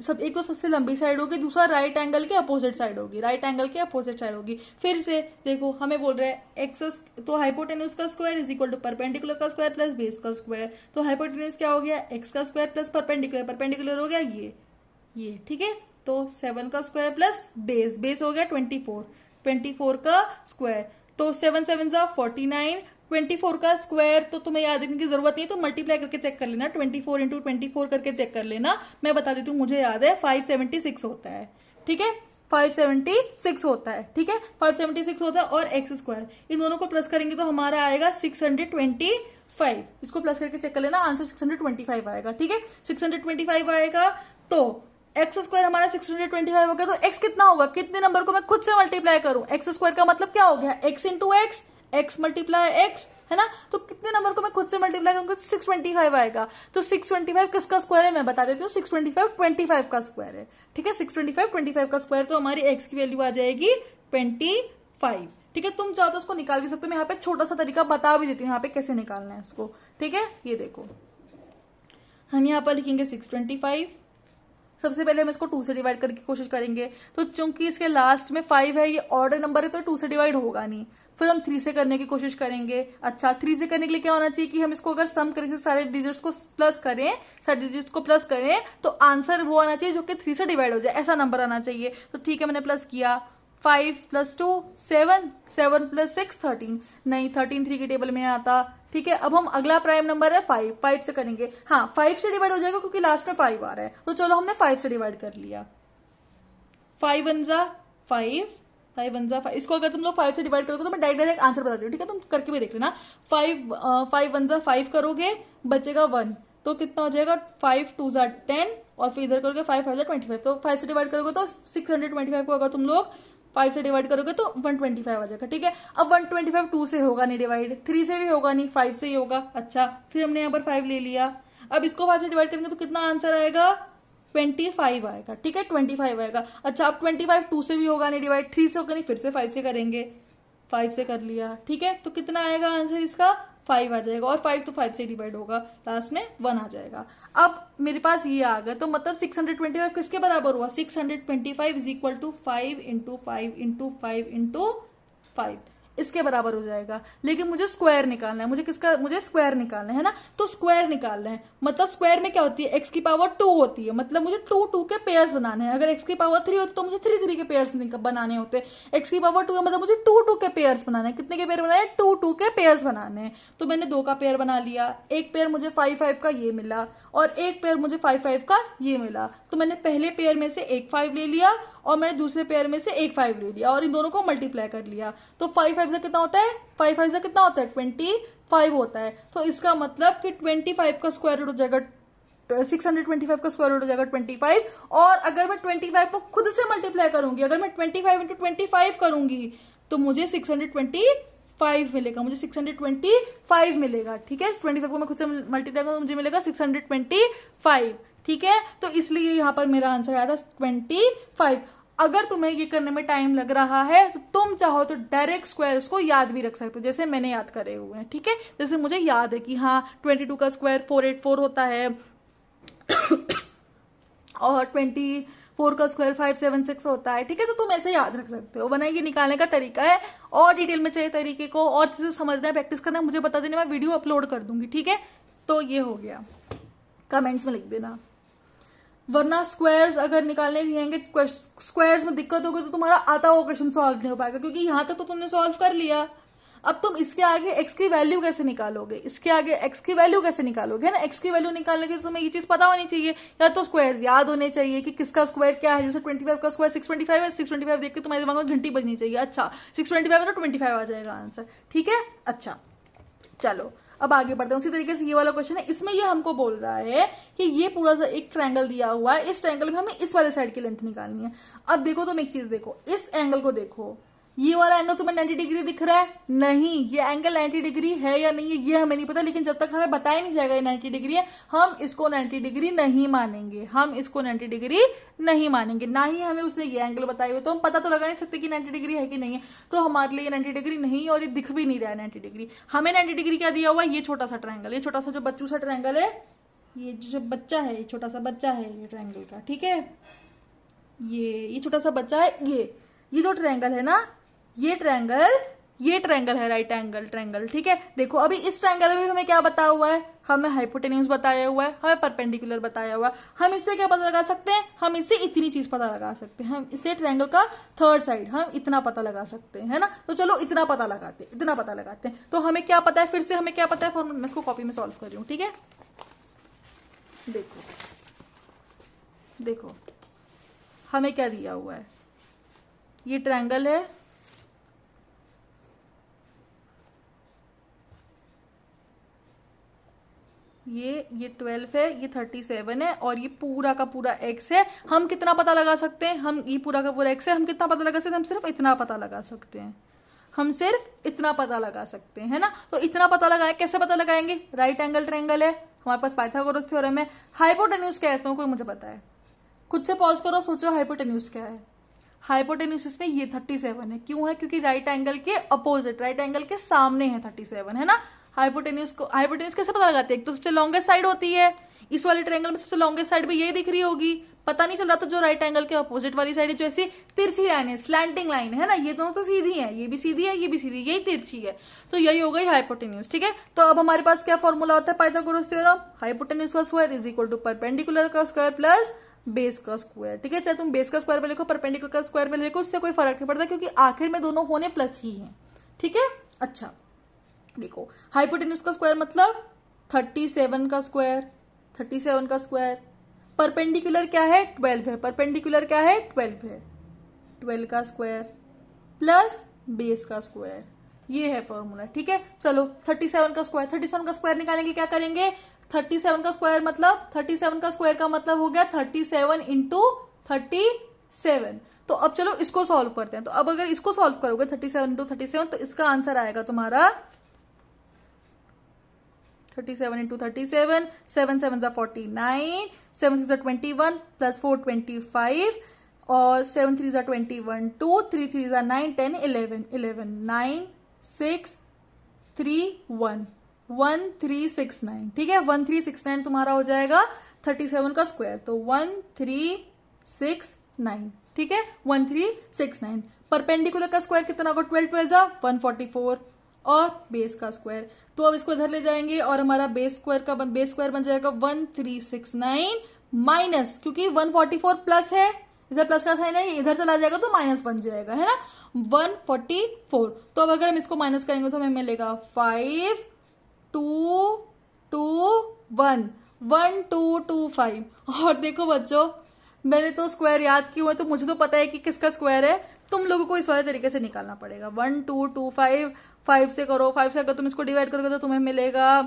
सब एक तो सबसे लंबी साइड होगी, दूसरा राइट एंगल के अपोजिट साइड होगी, राइट एंगल के अपोजिट साइड होगी। फिर से देखो हमें बोल रहे हैं एक्स, तो हाइपोटेन्यूज का square is equal to perpendicular का स्क्वायर प्लस बेस का स्क्वायर। तो हाइपोटेन्यूज क्या हो गया, एक्स का स्क्वायर प्लस परपेंडिकुलर, परपेंडिकुलर हो गया ये ठीक है। तो 7 का स्क्वायर प्लस बेस, बेस हो गया 24, 24 का स्क्वायर, तो 7 7 जा 49, 24 का स्क्वायर तो तुम्हें याद रखने की जरूरत नहीं है, तो मल्टीप्लाई करके चेक कर लेना, 24 इंटू 24 करके चेक कर लेना। मैं बता देती हूँ, मुझे याद है 576 होता है, ठीक है, 576 होता है, ठीक है, 576 होता है। और एक्स स्क्वायर इन दोनों को प्लस करेंगे तो हमारा आएगा 625, इसको प्लस करके चेक कर लेना, आंसर 625 आएगा, ठीक है, 625 आएगा। तो एक्स स्क्वायर हमारा 625 हो गया, तो एक्स कितना होगा, कितने नंबर को मैं खुद से मल्टीप्लाई करूं, एक्स स्क्वायर का मतलब क्या हो गया, x into x, x multiply x, है ना। तो कितने नंबर को मैं खुद से मल्टीप्लाई करूंगा, 625 आएगा। तो 625 किसका स्क्वायर है मैं बता देती हूँ, 625 25 का स्क्वायर है, ठीक है, 625 25 का स्क्वायर, तो हमारी एक्स की वैल्यू आ जाएगी 25, ठीक है। तुम चाहो तो उसको निकाल भी सकते हो, मैं यहाँ पे छोटा सा तरीका बता भी देती हूँ यहाँ पे कैसे निकालना है इसको, ठीक है। ये देखो हम यहाँ पर लिखेंगे 625, सबसे पहले हम इसको 2 से डिवाइड करने की कोशिश करेंगे, तो चूंकि इसके लास्ट में 5 है, ये ऑर्डर नंबर है, तो 2 से डिवाइड होगा नहीं। फिर हम 3 से करने की कोशिश करेंगे। अच्छा, 3 से करने के लिए क्या होना चाहिए कि हम इसको अगर सम करेंगे, सारे डिजिट्स को प्लस करें, सारे डिजिट्स को प्लस करें, तो आंसर वो आना चाहिए जो कि 3 से डिवाइड हो जाए, ऐसा नंबर आना चाहिए। तो ठीक है, मैंने प्लस किया, 5 + 2 7, 7 + 6 13, नहीं 13 3 की टेबल में आता, ठीक है। अब हम अगला प्राइम नंबर है 5 से करेंगे, हाँ 5 से डिवाइड हो जाएगा क्योंकि लास्ट में 5 आ रहा है, तो चलो हमने 5 से डिवाइड कर लिया, 5 1 जा 5, 5 1 जा 5, इसको अगर तुम लोग 5 से डिवाइड करोगे तो मैं डायरेक्ट आंसर बता रही हूँ, ठीक है, तुम करके भी देख लेना। 5 1 जा 5 करोगे, बचेगा 1, तो कितना हो जाएगा, 5 2 जा 10, और फिर इधर करोगे 5 5 जा 25, तो 5 से डिवाइड करोगे तो 625 को अगर तुम लोग 5 से डिवाइड करोगे तो 125 आ जाएगा, ठीक है। अब 125 2 से होगा नहीं डिवाइड, 3 से भी होगा नहीं, 5 से ही होगा। अच्छा, फिर हमने यहाँ पर 5 ले लिया, अब इसको 5 से डिवाइड करेंगे तो कितना आंसर आएगा, 25 आएगा, ठीक है, 25 आएगा। अच्छा, अब 25 2 से भी होगा नहीं डिवाइड, 3 से होगा नहीं, फिर से 5 से करेंगे, 5 से कर लिया, ठीक है, तो कितना आएगा आंसर इसका, 5 आ जाएगा, और 5 तो 5 से डिवाइड होगा, लास्ट में 1 आ जाएगा। अब मेरे पास ये आ गया, तो मतलब 625 किसके बराबर हुआ, 625 is equal to 5 into 5 into 5 into 5, इसके बराबर हो जाएगा। लेकिन मुझे स्क्वायर निकालना है, मुझे स्क्वायर निकालना है ना, तो स्क्वायर निकालना है, मतलब स्क्वायर में क्या होती है, एक्स की पावर 2 होती है, मतलब मुझे 2 2 के पेयर्स बनाने हैं। अगर एक्स की पावर 3 होती तो मुझे 3 3 के पेयर्स बनाने होते, एक्स की पावर 2 है मतलब मुझे 2 2 के पेयर्स बनाने हैं। कितने के पेयर बनाने हैं, 2 2 के पेयर्स बनाने हैं। तो मैंने 2 का पेयर बना लिया, एक पेयर मुझे 5 5 का ये मिला, और एक पेयर मुझे 5 5 का ये मिला, तो मैंने पहले पेयर में से एक 5 ले लिया, और मैंने दूसरे पेयर में से एक 5 ले लिया, और इन दोनों को मल्टीप्लाई कर लिया। तो 5 5 से कितना होता है, 5 5 से कितना होता है, 25 होता है। तो इसका मतलब कि 25 का स्क्वायर रूट हो जाएगा, 625 का स्क्वायर रूट हो जाएगा 25, और अगर मैं 25 को खुद से मल्टीप्लाई करूंगी, अगर मैं 25 इंटू 25 करूंगी तो मुझे 625 मिलेगा, मुझे 625 मिलेगा, ठीक है। 25 को मैं खुद से मल्टीप्लाई करूंगा, मुझे मिलेगा 625, ठीक है। तो इसलिए यहाँ पर मेरा आंसर आया था 25। अगर तुम्हें ये करने में टाइम लग रहा है तो तुम चाहो तो डायरेक्ट स्क्वायर उसको याद भी रख सकते हो, जैसे मैंने याद करे हुए हैं, ठीक है। जैसे मुझे याद है कि हाँ 22 का स्क्वायर 484 होता है, और 24 का स्क्वायर 576 होता है, ठीक है। तो तुम ऐसे याद रख सकते हो, वरना ये निकालने का तरीका है, और डिटेल में चाहिए तरीके को और चीजें समझना है, प्रैक्टिस करना, मुझे बता देना, मैं वीडियो अपलोड कर दूंगी, ठीक है। तो ये हो गया, कमेंट्स में लिख देना। वरना स्क्वायर्स अगर निकालने नहीं आएंगे, स्क्वायर्स में दिक्कत होगी तो तुम्हारा आता हुआ क्वेश्चन सॉल्व नहीं हो पाएगा, क्योंकि यहां तक तो तुमने सॉल्व कर लिया। अब तुम इसके आगे एक्स की वैल्यू कैसे निकालोगे, इसके आगे एक्स की वैल्यू कैसे निकालोगे, है ना। एक्स की वैल्यू निकालने के लिए तुम्हें ये चीज पता होनी चाहिए, या तो स्क्वायर्स याद होने चाहिए कि किसका स्क्वायर क्या है। जैसे 25 का स्क्वायर 625 है, 625 देख के तुम्हारे दिमाग में घंटी बजनी चाहिए, अच्छा 625 है तो 25 आ जाएगा आंसर, ठीक है। अच्छा चलो अब आगे बढ़ते हैं। उसी तरीके से ये वाला क्वेश्चन है, इसमें ये हमको बोल रहा है कि ये पूरा सा एक ट्रायंगल दिया हुआ है, इस ट्रायंगल में हमें इस वाले साइड की लेंथ निकालनी है। अब देखो तुम एक चीज देखो, इस एंगल को देखो, ये वाला एंगल तुम्हें 90 डिग्री दिख रहा है, नहीं ये एंगल 90 डिग्री है या नहीं है ये हमें नहीं पता, लेकिन जब तक हमें बताया नहीं जाएगा ये 90 डिग्री है, हम इसको 90 डिग्री नहीं मानेंगे, हम इसको 90 डिग्री नहीं मानेंगे। ना ही हमें उसने ये एंगल बताए हुए, तो हम पता तो लगा नहीं सकते कि 90 डिग्री है कि नहीं है, तो हमारे लिए 90 डिग्री नहीं, और ये दिख भी नहीं रहा है 90 डिग्री। हमें 90 डिग्री क्या दिया हुआ है, ये छोटा सा ट्रायंगल, ये छोटा सा जो बच्चू सा ट्रायंगल है ये जो बच्चा है, ये छोटा सा बच्चा है ये ट्रायंगल का, ठीक है, ये छोटा सा बच्चा है, ये जो ट्रायंगल है ना, ये ट्रायंगल है राइट एंगल ट्रायंगल, ठीक है। देखो अभी इस ट्रायंगल में भी हमें क्या बताया हुआ है, हमें हाइपोटेन्यूज बताया हुआ है, हमें परपेंडिकुलर बताया हुआ है। हम इससे क्या पता लगा सकते हैं, हम इससे इतनी चीज पता लगा सकते हैं, हम इससे ट्रायंगल का थर्ड साइड हम इतना पता लगा सकते हैं, है ना। तो चलो इतना पता लगाते हैं। तो हमें क्या पता है, फिर से हमें क्या पता है फॉर्मूला, मैं इसको कॉपी में सॉल्व कर रही हूँ, ठीक है। देखो हमें क्या दिया हुआ है, ये ट्रायंगल है, ये 12 है, ये 37 है, और ये पूरा का पूरा x है। हम कितना पता लगा सकते हैं, हम ये पूरा का पूरा x है, हम कितना पता लगा सकते हैं, हम सिर्फ इतना पता लगा सकते हैं, है ना। तो इतना पता लगाए, कैसे पता लगाएंगे, राइट एंगल ट्रायंगल है, हमारे पास पाइथागोरस थ्योरम है। हाइपोटेन्यूज क्या है इसमें, कोई मुझे पता है, खुद से पॉज करो, सोचो हाइपोटेन्यूज क्या है। हाइपोटेन्यूज इसमें ये 37 है, क्यों है, क्योंकि राइट एंगल के अपोजिट, राइट एंगल के सामने है 37, है ना। हाइपोटेन्यूज कैसे पता लगाते हैं, एक तो सबसे लॉन्गेस्ट साइड होती है, इस वाले ट्रायंगल में सबसे लॉन्गेस्ट साइड भी यही दिख रही होगी, पता नहीं चल रहा, तो जो राइट एंगल के अपोजिट वाली साइड है, जो ऐसी तिरछी लाइन है, स्लैंटिंग लाइन है ना, ये दोनों तो सीधी है, ये भी सीधी है, ये भी सीधी, यही तिरछी है, तो यही हो गई हाइपोटेन्यूज, ठीक है। तो अब हमारे पास क्या फॉर्मूला होता है पाइथागोरस थ्योरम, हाइपोटेन्यूज का square is equal to perpendicular का स्क्वायर प्लस बेस का स्क्वायर, ठीक है। चाहे तुम बेस का स्क्वायर पे लिखो, परपेंडिकुलर का स्क्वायर पे लिखो, उससे कोई फर्क नहीं पड़ता, क्योंकि आखिर में दोनों होने प्लस ही है, ठीक है। अच्छा देखो हाइपोटेन्यूज का स्क्वायर मतलब 37 का स्क्वायर, परपेंडिकुलर क्या है 12 है, 12 का स्क्वायर प्लस बेस का स्क्वायर, ये है फॉर्मूला, ठीक है। चलो 37 का स्क्वायर निकालेंगे, क्या करेंगे, 37 का स्क्वायर का मतलब हो गया 37 इंटू 37। तो अब चलो इसको सॉल्व करते हैं। तो अब अगर इसको सॉल्व करोगे 37 इंटू 37, तो इसका आंसर आएगा तुम्हारा 37 इंटू 37, 7 7 49, 7 6 21 प्लस 4 25, और 7 3 21, 2 3 3 9 10 11 9 6 3 1 1369, ठीक है। 1369 तुम्हारा हो जाएगा 37 का स्क्वायर, तो 1369, ठीक है, 1369। परपेंडिकुलर का स्क्वायर कितना होगा, 12 12 144, और बेस का स्क्वायर, तो अब इसको इधर ले जाएंगे और हमारा बेस स्क्वायर बन जाएगा 1369 माइनस, क्योंकि 144 प्लस है, इधर प्लस का साइन है, इधर चला जाएगा तो माइनस बन जाएगा, है ना, 144। तो अब अगर हम इसको माइनस करेंगे तो हमें मिलेगा 5 2 2 1 1 2 2 5। और देखो बच्चों, मैंने तो स्क्वायर याद किए हुए, तो मुझे तो पता है कि किसका स्क्वायर है, तुम लोगों को इस वाले तरीके से निकालना पड़ेगा। 1 2 2 5, 5 से करो, 5 से अगर तुम इसको डिवाइड करोगे तो तुम्हें मिलेगा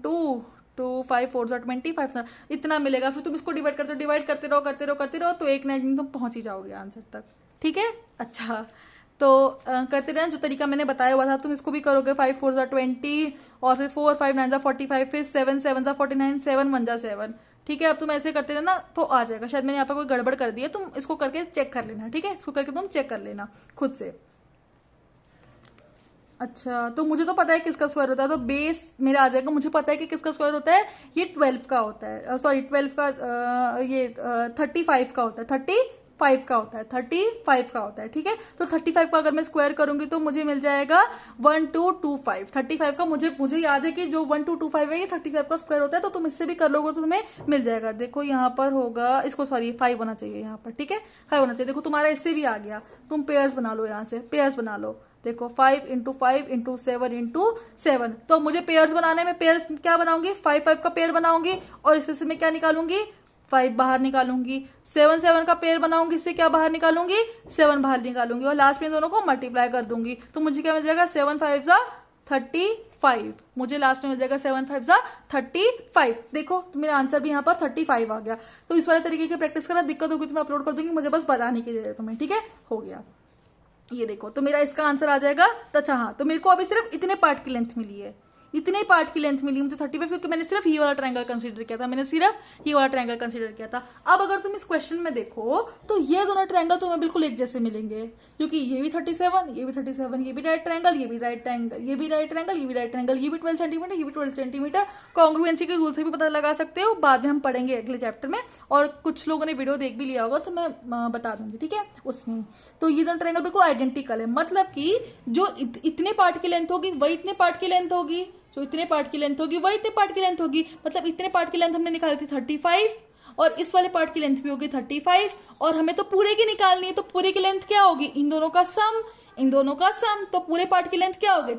2 2 5 4 25, इतना मिलेगा। फिर तुम इसको डिवाइड करते रहो, तो एक ना एक दिन तुम पहुंच ही जाओगे आंसर तक, ठीक है। अच्छा तो करते रहना, जो तरीका मैंने बताया हुआ था तुम इसको भी करोगे। 5 4 20, और फिर 4 5 9 45, फिर 7 7 49, 7 1 7, ठीक है। अब तुम ऐसे करते रहना तो आ जाएगा। शायद मैंने यहाँ पर कोई गड़बड़ कर दी है, तुम इसको करके चेक कर लेना, ठीक है, इसको करके तुम चेक कर लेना खुद से। अच्छा तो मुझे तो पता है किसका स्क्वायर होता है, तो बेस मेरा आ जाएगा, मुझे पता है कि किसका स्क्वायर होता है, ये 12 का होता है, सॉरी 12 का, ये 35 का होता है, 35 का होता है, ठीक है। तो 35 का अगर मैं स्क्वायर करूंगी तो मुझे मिल जाएगा 1225। 35 का मुझे याद है कि जो 1225 है ये 35 का स्क्वायर होता है, तो तुम इससे भी कर लोगे तो तुम्हें मिल जाएगा। देखो यहाँ पर होगा, इसको सॉरी 5 होना चाहिए यहाँ पर, ठीक है, 5 होना चाहिए। देखो तुम्हारा इससे भी आ गया, तुम पेयर्स बना लो, यहाँ से पेयर्स बना लो। देखो 5 इंटू 5 इंटू 7 इंटू 7, तो मुझे पेयर्स बनाने में पेयर्स क्या बनाऊंगी, 5 5 का पेयर बनाऊंगी, और इसमें से मैं क्या निकालूंगी, 5 बाहर निकालूंगी। 7 7 का पेयर बनाऊंगी, इससे क्या बाहर निकालूंगी, 7 बाहर निकालूंगी, और लास्ट में दोनों को मल्टीप्लाई कर दूंगी, तो मुझे क्या मिल जाएगा, 7 5 35, मुझे लास्ट में मिल जाएगा 7 5 35। देखो तो मेरा आंसर भी यहाँ पर 35 आ गया। तो इस वाले तरीके की प्रैक्टिस करना, दिक्कत होगी तो मैं अपलोड कर दूंगी, मुझे बस बताने के लिए तुम्हें, ठीक है, हो गया। ये देखो तो मेरा इसका आंसर आ जाएगा। तो अच्छा हाँ, तो मेरे को अभी सिर्फ इतने पार्ट की लेंथ मिली है, इतने पार्ट की लेंथ मिली मुझे 35, क्योंकि मैंने सिर्फ ये वाला ट्रायंगल कंसीडर किया था, अब अगर तुम इस क्वेश्चन में देखो तो ये दोनों ट्रायंगल तुम्हें बिल्कुल एक जैसे मिलेंगे, क्योंकि ये भी 37, ये भी 37, ये भी राइट ट्रायंगल, ये भी राइट ट्रायंगल, ये भी राइट ट्रायंगल, ये भी राइट ट्रायंगल, ये भी 12 सेंटीमीटर, ये भी 12 सेंटीमीटर। कॉन्ग्रुएंसी के रूल से भी पता लगा सकते हो, बाद में हम पढ़ेंगे अगले चैप्टर में, और कुछ लोगों ने वीडियो देख भी लिया होगा तो मैं बता दूंगी, ठीक है उसमें। तो ये दोनों ट्रायंगल बिल्कुल आइडेंटिकल है, मतलब कि जो इतने पार्ट की लेंथ होगी वही इतने पार्ट की लेंथ होगी, जो इतने पार्ट की लेंथ होगी वही इतने पार्ट की लेंथ होगी। मतलब इतने पार्ट की लेंथ हमने निकाली थी 35, और इस वाले पार्ट की लेंथ भी होगी 35, और हमें तो पूरे की निकालनी है, तो पूरे की लेंथ क्या होगी, इन दोनों का सम, तो पूरे पार्ट की लेंथ क्या होगी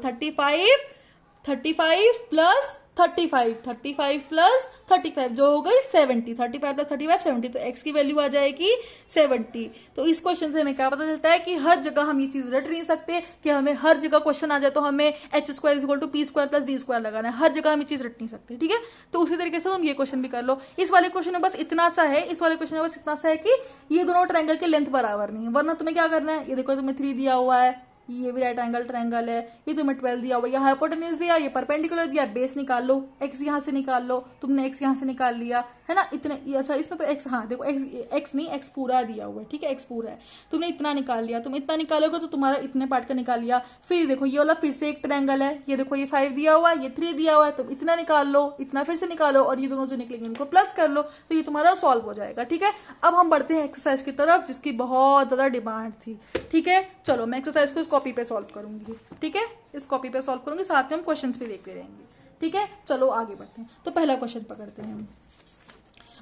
35 प्लस 35 प्लस 35 जो हो गई 70, 35 प्लस 35 70, तो x की वैल्यू आ जाएगी 70। तो इस क्वेश्चन से हमें क्या पता चलता है कि हर जगह हम ये चीज रट नहीं सकते कि हमें हर जगह क्वेश्चन आ जाए तो हमें h² = p² प्लस b² लगाना है, हर जगह हम ये चीज रट नहीं सकते, ठीक है। तो उसी तरीके से तुम ये क्वेश्चन भी कर लो। इस वाले क्वेश्चन में बस इतना सा है, कि ये दोनों ट्रायंगल की लेंथ बराबर नहीं है, वरना तुम्हें क्या करना है, ये देखो तुम्हें 3 दिया हुआ है, ये भी राइट एंगल ट्रायंगल है, ये तुम्हें 12 दिया हुआ, ये हाइपोटेन्यूज दिया, ये परपेंडिकुलर दिया, बेस निकाल लो, x यहां से निकाल लो, तुमने x यहां से निकाल लिया है ना, इतने, अच्छा इसमें तो x, हाँ देखो x नहीं, x पूरा दिया हुआ है, ठीक है, x पूरा है, तुमने इतना निकाल लिया, तुम इतना निकालोगे तो तुम्हारा इतने पार्ट का निकाल लिया। फिर देखो ये वाला फिर से एक ट्रायंगल है, ये देखो ये 5 दिया हुआ है, ये 3 दिया हुआ है, तुम इतना निकाल लो, इतना फिर से निकालो, और ये दोनों जो निकलेंगे इनको प्लस कर लो, तो ये तुम्हारा सॉल्व हो जाएगा, ठीक है। अब हम बढ़ते हैं एक्सरसाइज की तरफ, जिसकी बहुत ज्यादा डिमांड थी, ठीक है। चलो मैं एक्सरसाइज को इस कॉपी पे सॉल्व करूंगी, ठीक है, इस कॉपी पे सॉल्व करूंगी, साथ में हम क्वेश्चंस भी देखते रहेंगे, ठीक है। चलो आगे बढ़ते हैं। तो पहला क्वेश्चन पकड़ते हैं हम।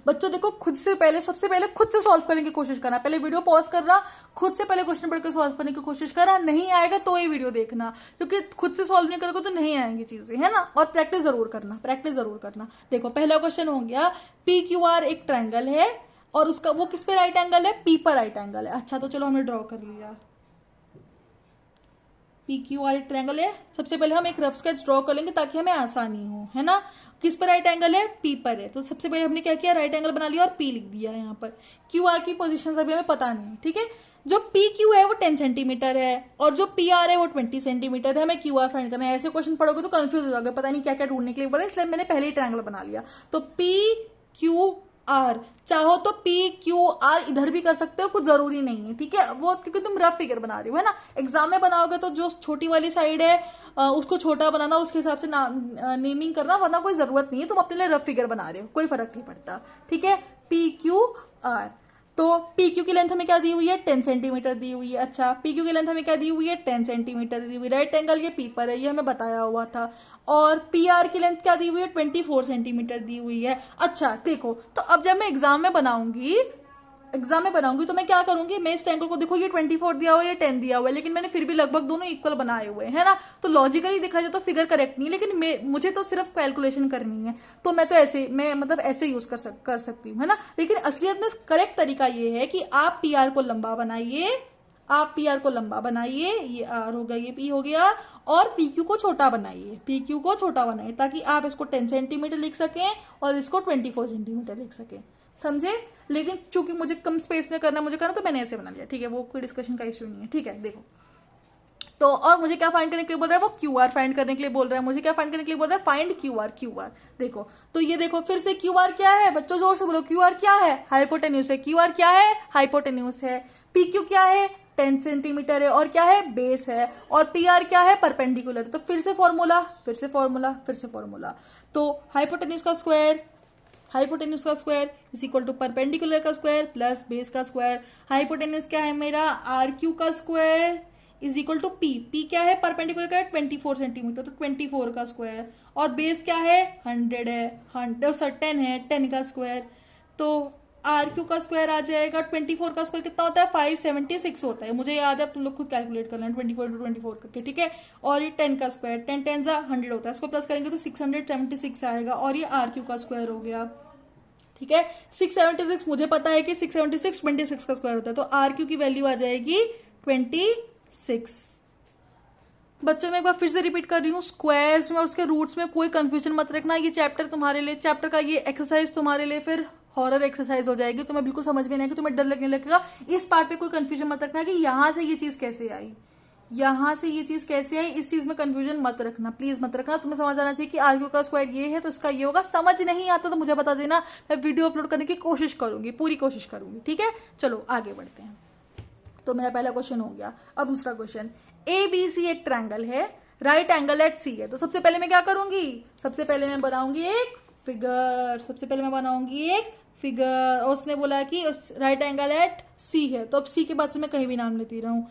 बच्चों देखो, सबसे पहले खुद से सॉल्व करने की कोशिश करना, पहले वीडियो पॉज करना, खुद से पहले क्वेश्चन पढ़ के सॉल्व करने की कोशिश करना, नहीं आएगा तो ये वीडियो देखना, क्योंकि खुद से सॉल्व नहीं करोगे तो नहीं आएंगी चीजें, है ना। और प्रैक्टिस जरूर करना। देखो पहला क्वेश्चन हो गया, PQR एक ट्रायंगल है और उसका वो किस पे राइट एंगल है, P पर राइट एंगल है। अच्छा तो चलो हमने ड्रॉ कर लिया, PQR एक ट्रायंगल है। सबसे पहले हम एक रफ स्केच ड्रॉ कर लेंगे ताकि हमें आसानी हो, है ना। किस पर राइट एंगल है, P पर है, तो सबसे पहले हमने क्या किया, राइट एंगल बना लिया और P लिख दिया यहाँ पर। QR की पोजीशन अभी हमें पता नहीं, ठीक है। जो PQ है वो 10 सेंटीमीटर है और जो PR है वो 20 सेंटीमीटर है, हमें QR फाइंड करना है। ऐसे क्वेश्चन पढ़ोगे तो कंफ्यूज हो जाओगे, पता नहीं क्या क्या ढूंढने के लिए बोला, इसलिए मैंने पहले ही ट्रायंगल बना लिया। तो PQR, चाहो तो PQR इधर भी कर सकते हो, कुछ जरूरी नहीं है, ठीक है। वो क्योंकि तुम रफ फिगर बना रही हो, है ना। एग्जाम में बनाओगे तो जो छोटी वाली साइड है उसको छोटा बनाना, उसके हिसाब से नेमिंग करना, वरना कोई जरूरत नहीं है, तुम अपने लिए रफ फिगर बना रहे हो, कोई फर्क नहीं पड़ता, ठीक है। PQR, तो PQ की लेंथ हमें क्या दी हुई है, 10 सेंटीमीटर दी हुई है। अच्छा PQ की लेंथ हमें क्या दी हुई है, 10 सेंटीमीटर दी हुई है। राइट एंगल ये P पर है, ये हमें बताया हुआ था। और PR की लेंथ क्या दी हुई है, 24 सेंटीमीटर दी हुई है। अच्छा देखो, तो अब जब मैं एग्जाम में बनाऊंगी तो मैं क्या करूंगी, मैं इस ट्रायंगल को, देखो ये 24 दिया हुआ है, ये 10 दिया हुआ है, लेकिन मैंने फिर भी लगभग दोनों इक्वल बनाए हुए हैं, है ना। तो लॉजिकली देखा जाए तो फिगर करेक्ट नहीं, लेकिन मुझे तो सिर्फ कैलकुलेशन करनी है, तो मैं तो ऐसे यूज कर सकती हूँ, है ना। लेकिन असलियत में करेक्ट तरीका ये है कि आप PR को लंबा बनाइए, ये R हो गया, ये P हो गया, और PQ को छोटा बनाइए, ताकि आप इसको 10 सेंटीमीटर लिख सकें और इसको 24 सेंटीमीटर लिख सकें, समझे। लेकिन चूंकि मुझे कम स्पेस में करना तो मैंने ऐसे बना लिया, ठीक है। वो कोई डिस्कशन का इश्यू नहीं है, ठीक है। देखो तो और मुझे क्या फाइंड करने के लिए बोल रहा है, वो QR फाइंड करने के लिए बोल रहा है। मुझे क्या फाइंड करने के लिए बोल रहा है, फाइंड QR। देखो तो ये देखो फिर से QR क्या है, बच्चों जोर से बोलो, QR क्या है, हाइपोटेन्यूज है। QR क्या है, हाइपोटेन्यूज है। PQ क्या है, 10 सेंटीमीटर है, और क्या है, बेस है। और PR क्या है, परपेंडिकुलर। तो फिर से फॉर्मूला, तो हाइपोटेन्यूज का square is equal to perpendicular का स्क्वायर प्लस बेस का स्क्वायर। हाइपोटेन्यूज क्या है मेरा, RQ का square is equal to P क्या है, परपेंडिकुलर का 24 सेंटीमीटर, तो 24 का स्क्वायर। और बेस क्या है, 100 है, 10 का स्क्वायर। तो RQ का स्क्वायर आ जाएगा, 24 का स्क्वायर कितना होता है, 576 होता है, मुझे याद है, तुम लोग खुद कैलकुलेट कर लेना 24 करके, ठीक है। और ये 10 का स्क्वायर, 10 10 100 होता है, इसको प्लस करेंगे तो 676 आएगा, और ये RQ का स्क्वायर हो गया, ठीक है। 676 मुझे पता है कि 676 26 का स्क्वायर होता है, तो RQ की वैल्यू आ जाएगी 26। बच्चों में एक बार फिर से रिपीट कर रही हूँ, स्क्वायर्स में और उसके रूट्स में कोई कंफ्यूजन मत रखना। ये चैप्टर का ये एक्सरसाइज तुम्हारे लिए फिर हॉरर एक्सरसाइज हो जाएगी, तुम्हें बिल्कुल समझ में नहीं आएगी, तुम्हें डर लगने लगेगा। इस पार्ट पे कोई कंफ्यूजन मत रखना कि यहां से ये चीज कैसे आई, यहां से ये चीज कैसे आई, इस चीज में कंफ्यूजन मत रखना, प्लीज मत रखना। तुम्हें समझ आना चाहिए कि आर क्यू का स्क्वायर ये है तो इसका ये होगा। समझ नहीं आता तो मुझे बता देना, मैं वीडियो अपलोड करने की कोशिश करूंगी, पूरी कोशिश करूंगी, ठीक है। चलो आगे बढ़ते हैं। तो मेरा पहला क्वेश्चन हो गया। अब दूसरा क्वेश्चन, ए बी सी एक ट्रायंगल है, राइट एंगल एट सी है। तो सबसे पहले मैं क्या करूंगी, सबसे पहले मैं बनाऊंगी एक फिगर, सबसे पहले मैं बनाऊंगी एक फिगर। और उसने बोला कि राइट एंगल एट सी है, तो अब सी के बाद से मैं कहीं भी नाम लेती रहूं,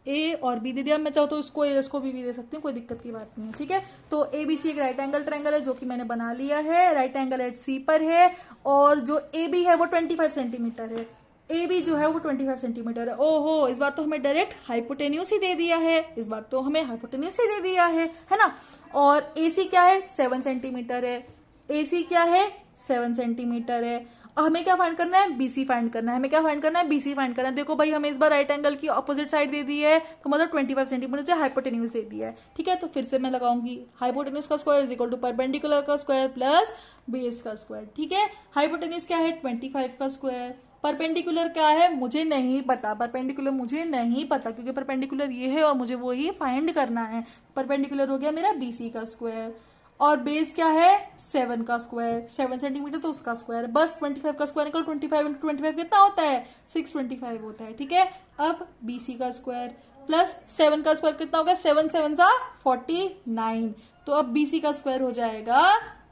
ए और बी दे दिया। मैं चाहूँ तो इसको भी दे सकती हूँ, कोई दिक्कत की बात नहीं है, ठीक है। तो ए बी सी एक राइट एंगल ट्रायंगल है जो कि मैंने बना लिया है, राइट एंगल एट सी पर है। और जो ए बी है वो 25 सेंटीमीटर है, ए बी जो है वो 25 सेंटीमीटर है। ओहो, इस बार तो हमें डायरेक्ट हाइपोटेन्यूज ही दे दिया है, इस बार तो हमें हाइपोटेन्यूज ही दे दिया है ना। और ए सी क्या है, 7 सेंटीमीटर है, ए सी क्या है 7 सेंटीमीटर है। हमें क्या फाइंड करना है, बीसी फाइंड करना है, हमें क्या फाइंड करना है, बीसी फाइंड करना है। देखो भाई, हमें इस बार राइट एंगल की अपोजिट साइड दे दी है, तो मतलब 25 सेंटीमीटर से हाइपोटेन्यूज दे दिया है, ठीक है। तो फिर से मैं लगाऊंगी हाइपोटेन्यूज का square is equal to perpendicular का स्क्वायर प्लस बेस का स्क्वायर, ठीक है। हाइपोटेन्यूज क्या है 25 का स्क्वायर, परपेंडिकुलर क्या है मुझे नहीं पता, परपेंडिकुलर मुझे नहीं पता क्योंकि परपेंडिकुलर ये है और मुझे वो ही फाइंड करना है। परपेंडिकुलर हो गया मेरा बीसी का स्क्वायर, और बेस क्या है 7 का स्क्वायर, 7 सेंटीमीटर तो उसका स्क्वायर, बस 25 का स्क्वायर निकल 25 इंटू 25 कितना होता है 625 होता है, ठीक है। अब बीसी का स्क्वायर प्लस 7 का स्क्वायर कितना होगा, 7 7 सा 49। तो अब बीसी का स्क्वायर हो जाएगा,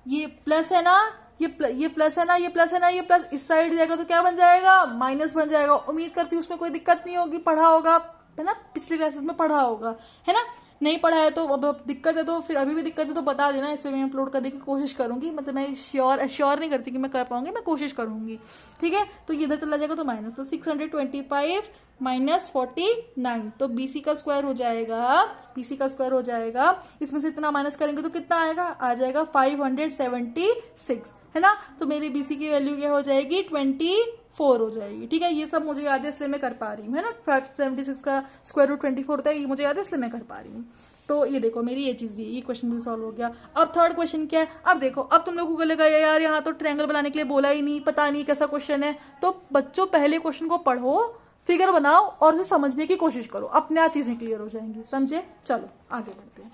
ये प्लस है ना, ये प्लस है ना, ये प्लस है ना, ये प्लस इस साइड जाएगा तो क्या बन जाएगा, माइनस बन जाएगा। उम्मीद करती हूँ उसमें कोई दिक्कत नहीं होगी, पढ़ा होगा है ना, पिछले क्लासेस में पढ़ा होगा, है ना। नहीं पढ़ा है तो अब दिक्कत है तो फिर अभी भी दिक्कत है तो बता देना, इसमें मैं अपलोड करने की कोशिश करूंगी। मतलब मैं श्योर नहीं करती कि मैं कर पाऊंगी, मैं कोशिश करूंगी, ठीक है। तो ये इधर चला जाएगा तो माइनस, तो 625 माइनस 49, तो बीसी का स्क्वायर हो जाएगा, बीसी का स्क्वायर हो जाएगा, इसमें से इतना माइनस करेंगे तो कितना आएगा, आ जाएगा 576, है ना। तो मेरी बीसी की वैल्यू क्या हो जाएगी 24 हो जाएगी, ठीक है। ये सब मुझे याद है इसलिए मैं कर पा रही हूँ, है ना। 576 का स्क्वायर रूट 24 होता है, ये मुझे याद है इसलिए मैं कर पा रही हूँ। तो ये देखो मेरी ये चीज भी, ये क्वेश्चन भी सॉल्व हो गया। अब थर्ड क्वेश्चन क्या है, अब देखो, अब तुम लोगों को लगेगा यार यहाँ तो ट्रायंगल बनाने के लिए बोला ही नहीं, पता नहीं कैसा क्वेश्चन है। तो बच्चों पहले क्वेश्चन को पढ़ो, फिगर बनाओ और उसे समझने की कोशिश करो, अपने आप चीजें क्लियर हो जाएंगी, समझे। चलो आगे बढ़ते हैं,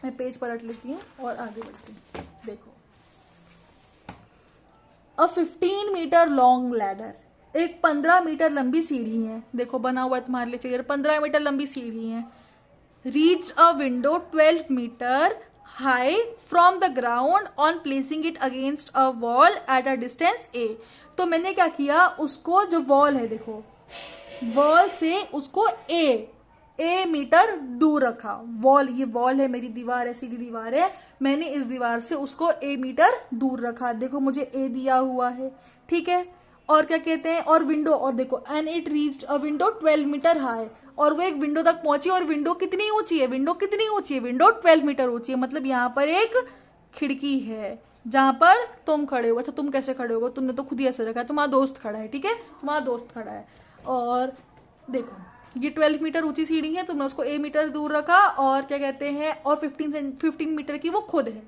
मैं पेज पलट लेती हूँ और आगे बढ़ती हूँ। देखो, अ 15 मीटर लॉन्ग लैडर, एक 15 मीटर लंबी सीढ़ी है। देखो बना हुआ है तुम्हारे लिए फिगर, 15 मीटर लंबी सीढ़ी है। Reach a window 12 metre high from the ground on placing it against a wall at a distance A. तो मैंने क्या किया, उसको जो वॉल है देखो, वॉल से उसको ए मीटर दूर रखा। वॉल, ये वॉल है मेरी, दीवार है, सीधी दीवार है, मैंने इस दीवार से उसको ए मीटर दूर रखा। देखो मुझे ए दिया हुआ है, ठीक है। और क्या कहते हैं, और विंडो, और देखो and it reached a window 12 metre high, और वो एक विंडो तक पहुंची। और विंडो कितनी ऊंची है, विंडो कितनी ऊंची है, विंडो 12 मीटर ऊंची है। मतलब यहाँ पर एक खिड़की है जहां पर तुम खड़े हो। अच्छा तुम कैसे खड़े हो, तुमने तो खुद ही ऐसे रखा है, तुम्हारा दोस्त खड़ा है, ठीक है, तुम्हारा दोस्त खड़ा है। और देखो ये 12 मीटर ऊंची सीढ़ी है, तुमने उसको ए मीटर दूर रखा, और क्या कहते हैं, और 15 मीटर की वो खुद है।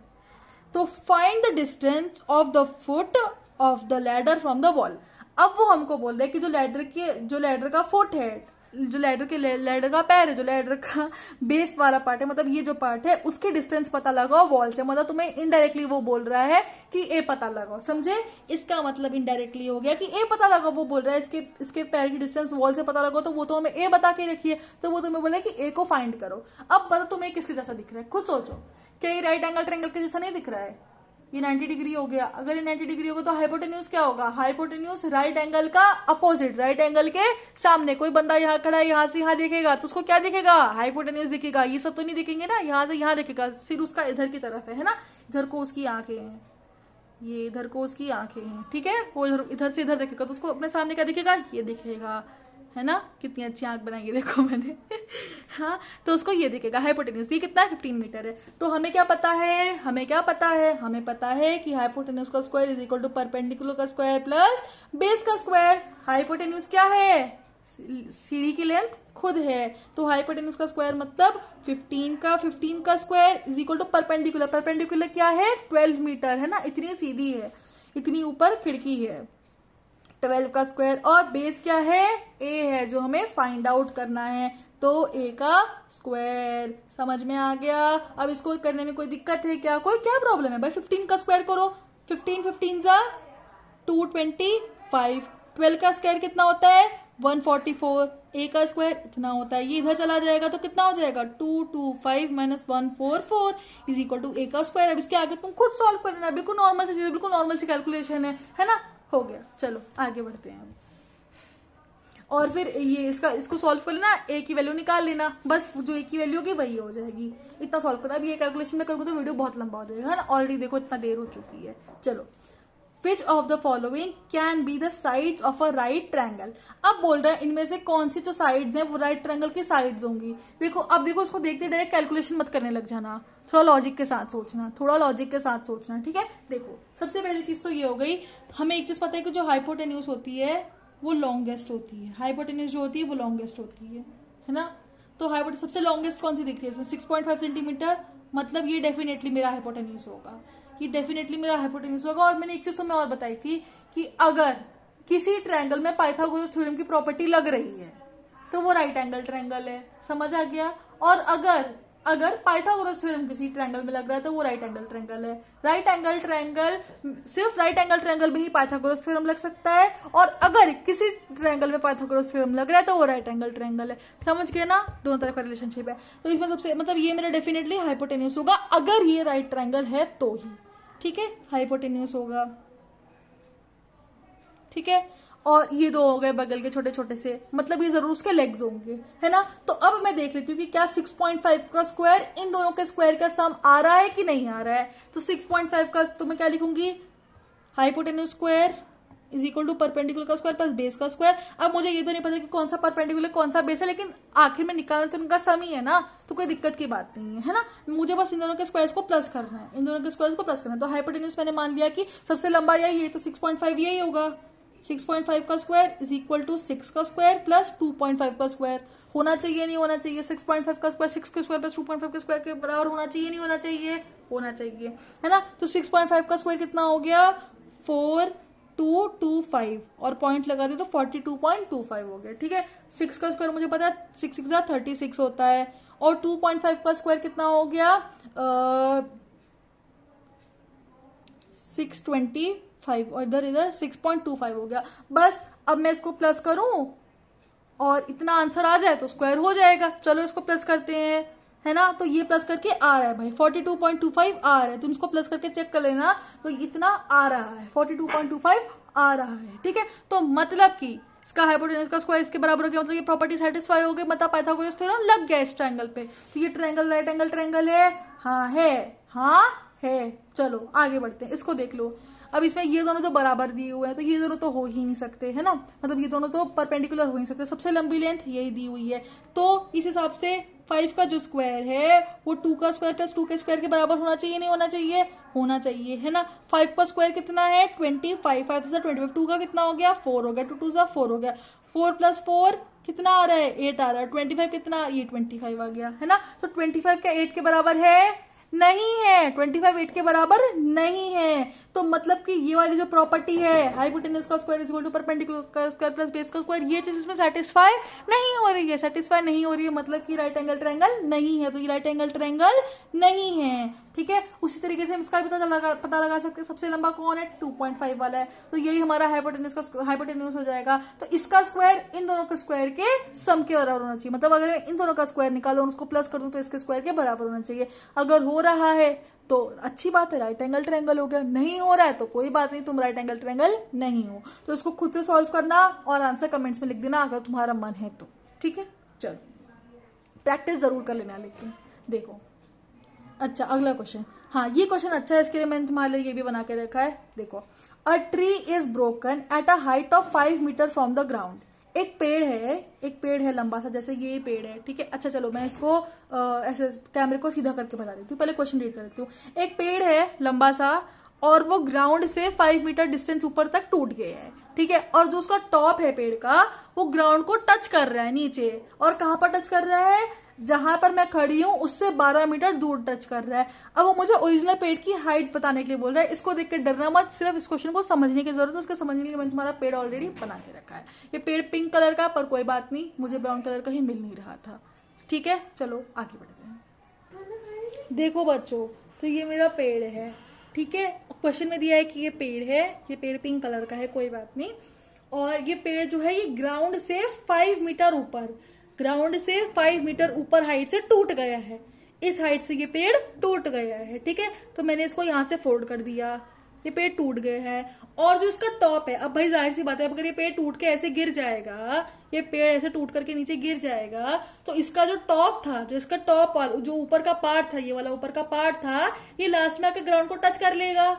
तो find the distance of the foot of the ladder from the wall. अब वो हमको बोल रहे हैं कि जो लैडर का फुट है, जो लैडर का पैर है, जो लैडर का बेस वाला पार्ट है, मतलब ये जो पार्ट है, उसकी डिस्टेंस पता लगाओ वॉल से। मतलब तुम्हें इनडायरेक्टली वो बोल रहा है कि ए पता लगाओ, समझे। इसका मतलब इनडायरेक्टली हो गया कि ए पता लगाओ, वो बोल रहा है इसके पैर की डिस्टेंस वॉल से पता लगाओ, तो वो तो हमें ए बता के रखिए, तो वो तुम्हें बोला कि ए को फाइंड करो। अब पता तुम्हें किसके जैसा दिख रहा है, खुद सोचो। क्या ये राइट एंगल ट्रायंगल के जैसा नहीं दिख रहा है, ये 90 डिग्री हो गया। अगर ये 90 डिग्री होगा तो हाइपोटेन्यूज क्या होगा, हाइपोटेन्यूज राइट एंगल का अपोजिट, राइट एंगल के सामने। कोई बंदा यहाँ खड़ा है, यहाँ से यहाँ देखेगा तो उसको क्या दिखेगा, हाइपोटेन्यूज दिखेगा। ये सब तो नहीं दिखेंगे ना, यहाँ से यहाँ देखेगा, सिर उसका इधर की तरफ है ना, इधर को उसकी आंखें हैं, ये इधर को उसकी आंखें हैं, ठीक है। वो इधर से इधर देखेगा तो उसको अपने सामने क्या दिखेगा, ये दिखेगा, है ना। कितनी अच्छी आंख बनाई है देखो मैंने हाँ, तो उसको ये दिखेगा हाइपोटेन्यूज। ये कितना है 15 मीटर है। तो हमें क्या पता है, हमें पता है कि हाइपोटेन्यूज का square is equal to perpendicular का स्क्वायर प्लस बेस का स्क्वायर। हाइपोटेन्यूज क्या है, सीढ़ी की लेंथ खुद है, तो हाइपोटेन्यूज का स्क्वायर मतलब 15 का square is equal to perpendicular. Perpendicular क्या है 12 मीटर, है ना, इतनी सीधी है, इतनी ऊपर खिड़की है, 12 का स्क्वायर। और बेस क्या है, ए है जो हमें फाइंड आउट करना है। तो ए का स्क्वायर। समझ में आ गया? अब इसको करने में कोई दिक्कत है क्या? क्या प्रॉब्लम है भाई? 15 का स्क्वायर करो। 15 जा 225। 12 का स्क्वायर कितना होता है? 144। ए का स्क्वायर इतना होता है, ये इधर चला जाएगा तो कितना हो जाएगा? 225 माइनस 144 इज इक्वल टू ए का स्क्वायर। अब इसके आगे तुम खुद सॉल्व कर लेना, बिल्कुल नॉर्मल सी चीज, बिल्कुल नॉर्मल सी कैलकुलेशन है ना? हो गया। चलो आगे बढ़ते हैं अब। और फिर ये इसको सॉल्व कर लेना, ए की वैल्यू निकाल लेना, बस जो ए की वैल्यू होगी वही हो जाएगी। इतना सॉल्व करना। अब ये कैलकुलेशन में करूँगा तो वीडियो बहुत लंबा हो जाएगा, है ना? ऑलरेडी देखो इतना देर हो चुकी है। चलो, Which of the following can be the sides of a right triangle? अब बोल रहा है इनमें से कौन सी जो साइड्स हैं वो राइट ट्रायंगल की साइड्स होंगी। देखो, अब देखो इसको देखते डायरेक्ट कैलकुलेशन मत करने लग जाना, थोड़ा लॉजिक के साथ सोचना, ठीक है? देखो, सबसे पहली चीज तो ये हो गई, हमें एक चीज पता है कि जो हाइपोटेन्यूज होती है वो लॉन्गेस्ट होती है। हाइपोटेन्यूज जो होती है वो लॉन्गेस्ट होती है ना? तो हाइपोटेन्यूज सबसे लॉन्गेस्ट कौन सी दिख रही है इसमें? 6.5 सेंटीमीटर। मतलब ये डेफिनेटली मेरा हाइपोटेन्यूज होगा, और मैंने एक चीज तुम्हें और बताई थी कि अगर किसी ट्रायंगल में पाइथागोरस थ्योरम की प्रॉपर्टी लग रही है तो वो राइट एंगल ट्रायंगल है। समझ आ गया? और अगर पाइथागोरस थ्योरम किसी ट्रायंगल में लग रहा है तो वो राइट एंगल ट्रायंगल है। सिर्फ राइट एंगल ट्रायंगल में ही पाइथागोरस थ्योरम लग सकता है, और अगर किसी ट्रायंगल में पाइथागोरस थ्योरम लग रहा है तो वो राइट एंगल ट्रायंगल है। समझ गए ना? दोनों तरफ का रिलेशनशिप है। तो इसमें सबसे मतलब ये मेरा डेफिनेटली हाइपोटेन्यूज होगा, अगर ये राइट ट्रायंगल है तो ही, ठीक है? हाइपोटेन्यूज होगा, ठीक है? और ये दो हो गए बगल के छोटे छोटे से, मतलब ये जरूर उसके लेग्स होंगे, है ना? तो अब मैं देख लेती हूँ कि क्या 6.5 का स्क्वायर इन दोनों के स्क्वायर का सम आ रहा है कि नहीं आ रहा है। तो 6.5 का तो मैं क्या लिखूंगी? Hypotenuse square is equal to perpendicular का स्क्वायर प्लस बेस का स्क्वायर। अब मुझे ये तो नहीं पता कि कौन सा परपेंडिकुलर कौन सा बेस है, लेकिन आखिर में निकालना तो उनका सम ही है ना, तो कोई दिक्कत की बात नहीं है ना? मुझे बस इन दोनों के स्क्वायर्स को प्लस करना है, तो हाइपोटेन्यूज मैंने मान लिया कि सबसे लंबा यही है, तो 6.5 यही होगा। 6.5 का स्क्वायर इज इक्वल टू 6 का स्क्वायर प्लस 2.5 का स्क्वायर। होना चाहिए नहीं होना चाहिए? 6.5 का स्क्वायर 6 के स्क्वायर प्लस 2.5 के स्क्वायर के बराबर होना चाहिए नहीं होना चाहिए? होना चाहिए, है ना? तो 6.5 का स्क्वायर कितना हो गया? 4225, और पॉइंट लगा दे तो 42.25 हो गया, ठीक है? 6 का स्क्वायर मुझे पता है 6 6 36 होता है, और 2.5 का स्क्वायर कितना हो गया? 625, और इधर 6.25 हो गया। बस अब मैं इसको प्लस करूं और इतना आंसर आ जाए तो स्क्वायर हो जाएगा। चलो इसको प्लस करते हैं, है ना? तो ये प्लस करके आ रहा है भाई, 42.25 आ रहा है। तुम इसको प्लस करके चेक कर लेना, तो इतना आ रहा है, 42.25 आ रहा है, ठीक है? तो मतलब कि इसका हाइपोटेन्यूज का स्क्वायर इसके बराबर हो गया, मतलब ये प्रॉपर्टी सेटिस्फाई हो गई, मतलब पाइथागोरस थ्योरम लग गया इस ट्रायंगल पे। तो ये ट्रायंगल राइट एंगल ट्रायंगल है? हाँ है। चलो आगे बढ़ते हैं, इसको देख लो। अब इसमें ये दोनों तो बराबर दिए हुए हैं, तो ये दोनों तो हो ही नहीं सकते, है ना? मतलब ये दोनों तो परपेंडिकुलर हो नहीं सकते। सबसे लंबी लेंथ यही दी हुई है, तो इस हिसाब से 5 का जो स्क्वायर है वो 2 का स्क्वायर प्लस 2 के स्क्वायर के बराबर होना चाहिए नहीं होना चाहिए? होना चाहिए, है ना? 5 का स्क्वायर कितना है? 25। 5 से 25, 2 का कितना हो गया? 4 हो गया, 2 2 4 हो गया। 4 प्लस 4 कितना आ रहा है? 8 आ रहा है। 25 कितना? ये 25 आ गया, है ना? तो 25 का 8 के बराबर है? नहीं है। 25 8 के बराबर नहीं है। तो मतलब कि ये वाली जो प्रॉपर्टी है, हाइपोटेन्यूज का square is equal to perpendicular का स्क्वायर प्लस बेस का स्क्वायर, ये चीज इसमें सेटिस्फाई नहीं हो रही है, मतलब कि राइट एंगल ट्रायंगल नहीं है, तो ये राइट एंगल ट्रायंगल नहीं है, ठीक है? उसी तरीके से हम इसका भी पता लगा सकते हैं, सबसे लंबा कौन है? 2.5 वाला है, तो यही हमारा हाइपोटेन्यूज हो जाएगा। तो इसका स्क्वायर इन दोनों के स्क्वायर के सम के बराबर होना चाहिए, मतलब अगर मैं इन दोनों का स्क्वायर निकालूं और उसको प्लस कर दूं तो इसके स्क्वायर के बराबर होना चाहिए। अगर हो रहा है तो अच्छी बात है, राइट एंगल ट्रायंगल हो गया। नहीं हो रहा है तो कोई बात नहीं, तुम राइट एंगल ट्रायंगल नहीं हो। तो इसको खुद से सॉल्व करना और आंसर कमेंट्स में लिख देना अगर तुम्हारा मन है तो, ठीक है? चलो प्रैक्टिस जरूर कर लेना, लेकिन देखो। अच्छा, अगला क्वेश्चन। हाँ, ये क्वेश्चन अच्छा है, इसके लिए मैंने तुम्हारे लिए ये भी बना के रखा है। देखो, a tree is broken at a height of 5 metre from the ground. एक पेड़ है लंबा सा, जैसे ये पेड़ है, ठीक है? अच्छा चलो मैं इसको ऐसे कैमरे को सीधा करके बता देती हूँ, पहले क्वेश्चन रीड कर देती हूँ। एक पेड़ है लंबा सा, और वो ग्राउंड से 5 मीटर डिस्टेंस ऊपर तक टूट गया है, ठीक है? और जो उसका टॉप है पेड़ का, वो ग्राउंड को टच कर रहा है नीचे। और कहाँ पर टच कर रहा है? जहां पर मैं खड़ी हूं उससे 12 मीटर दूर टच कर रहा है। अब वो मुझे ओरिजिनल पेड़ की हाइट बताने के लिए बोल रहा है। इसको देख के डरना मत, सिर्फ इस क्वेश्चन को समझने की जरूरत है। उसके समझने के लिए मैंने तुम्हारा पेड़ ऑलरेडी बना के रखा है। ये पेड़ पिंक कलर का, पर कोई बात नहीं, मुझे ब्राउन कलर का ही मिल नहीं रहा था, ठीक है, चलो आगे बढ़ते हैं। देखो बच्चों, तो ये मेरा पेड़ है, ठीक है। क्वेश्चन में दिया है कि ये पेड़ है, ये पेड़ पिंक कलर का है, कोई बात नहीं। और ये पेड़ जो है ये ग्राउंड से 5 मीटर ऊपर, ग्राउंड से 5 मीटर ऊपर हाइट से टूट गया है। इस हाइट से ये पेड़ टूट गया है, ठीक है। तो मैंने इसको यहां से फोल्ड कर दिया, ये पेड़ टूट गया है। और जो इसका टॉप है, अब भाई जाहिर सी बात है, अगर ये पेड़ टूट के ऐसे गिर जाएगा, ये पेड़ ऐसे टूट करके नीचे गिर जाएगा, तो इसका जो टॉप था, जो इसका टॉप वाला जो ऊपर का पार्ट था, ये वाला ऊपर का पार्ट था, ये लास्ट में आके ग्राउंड को टच कर लेगा,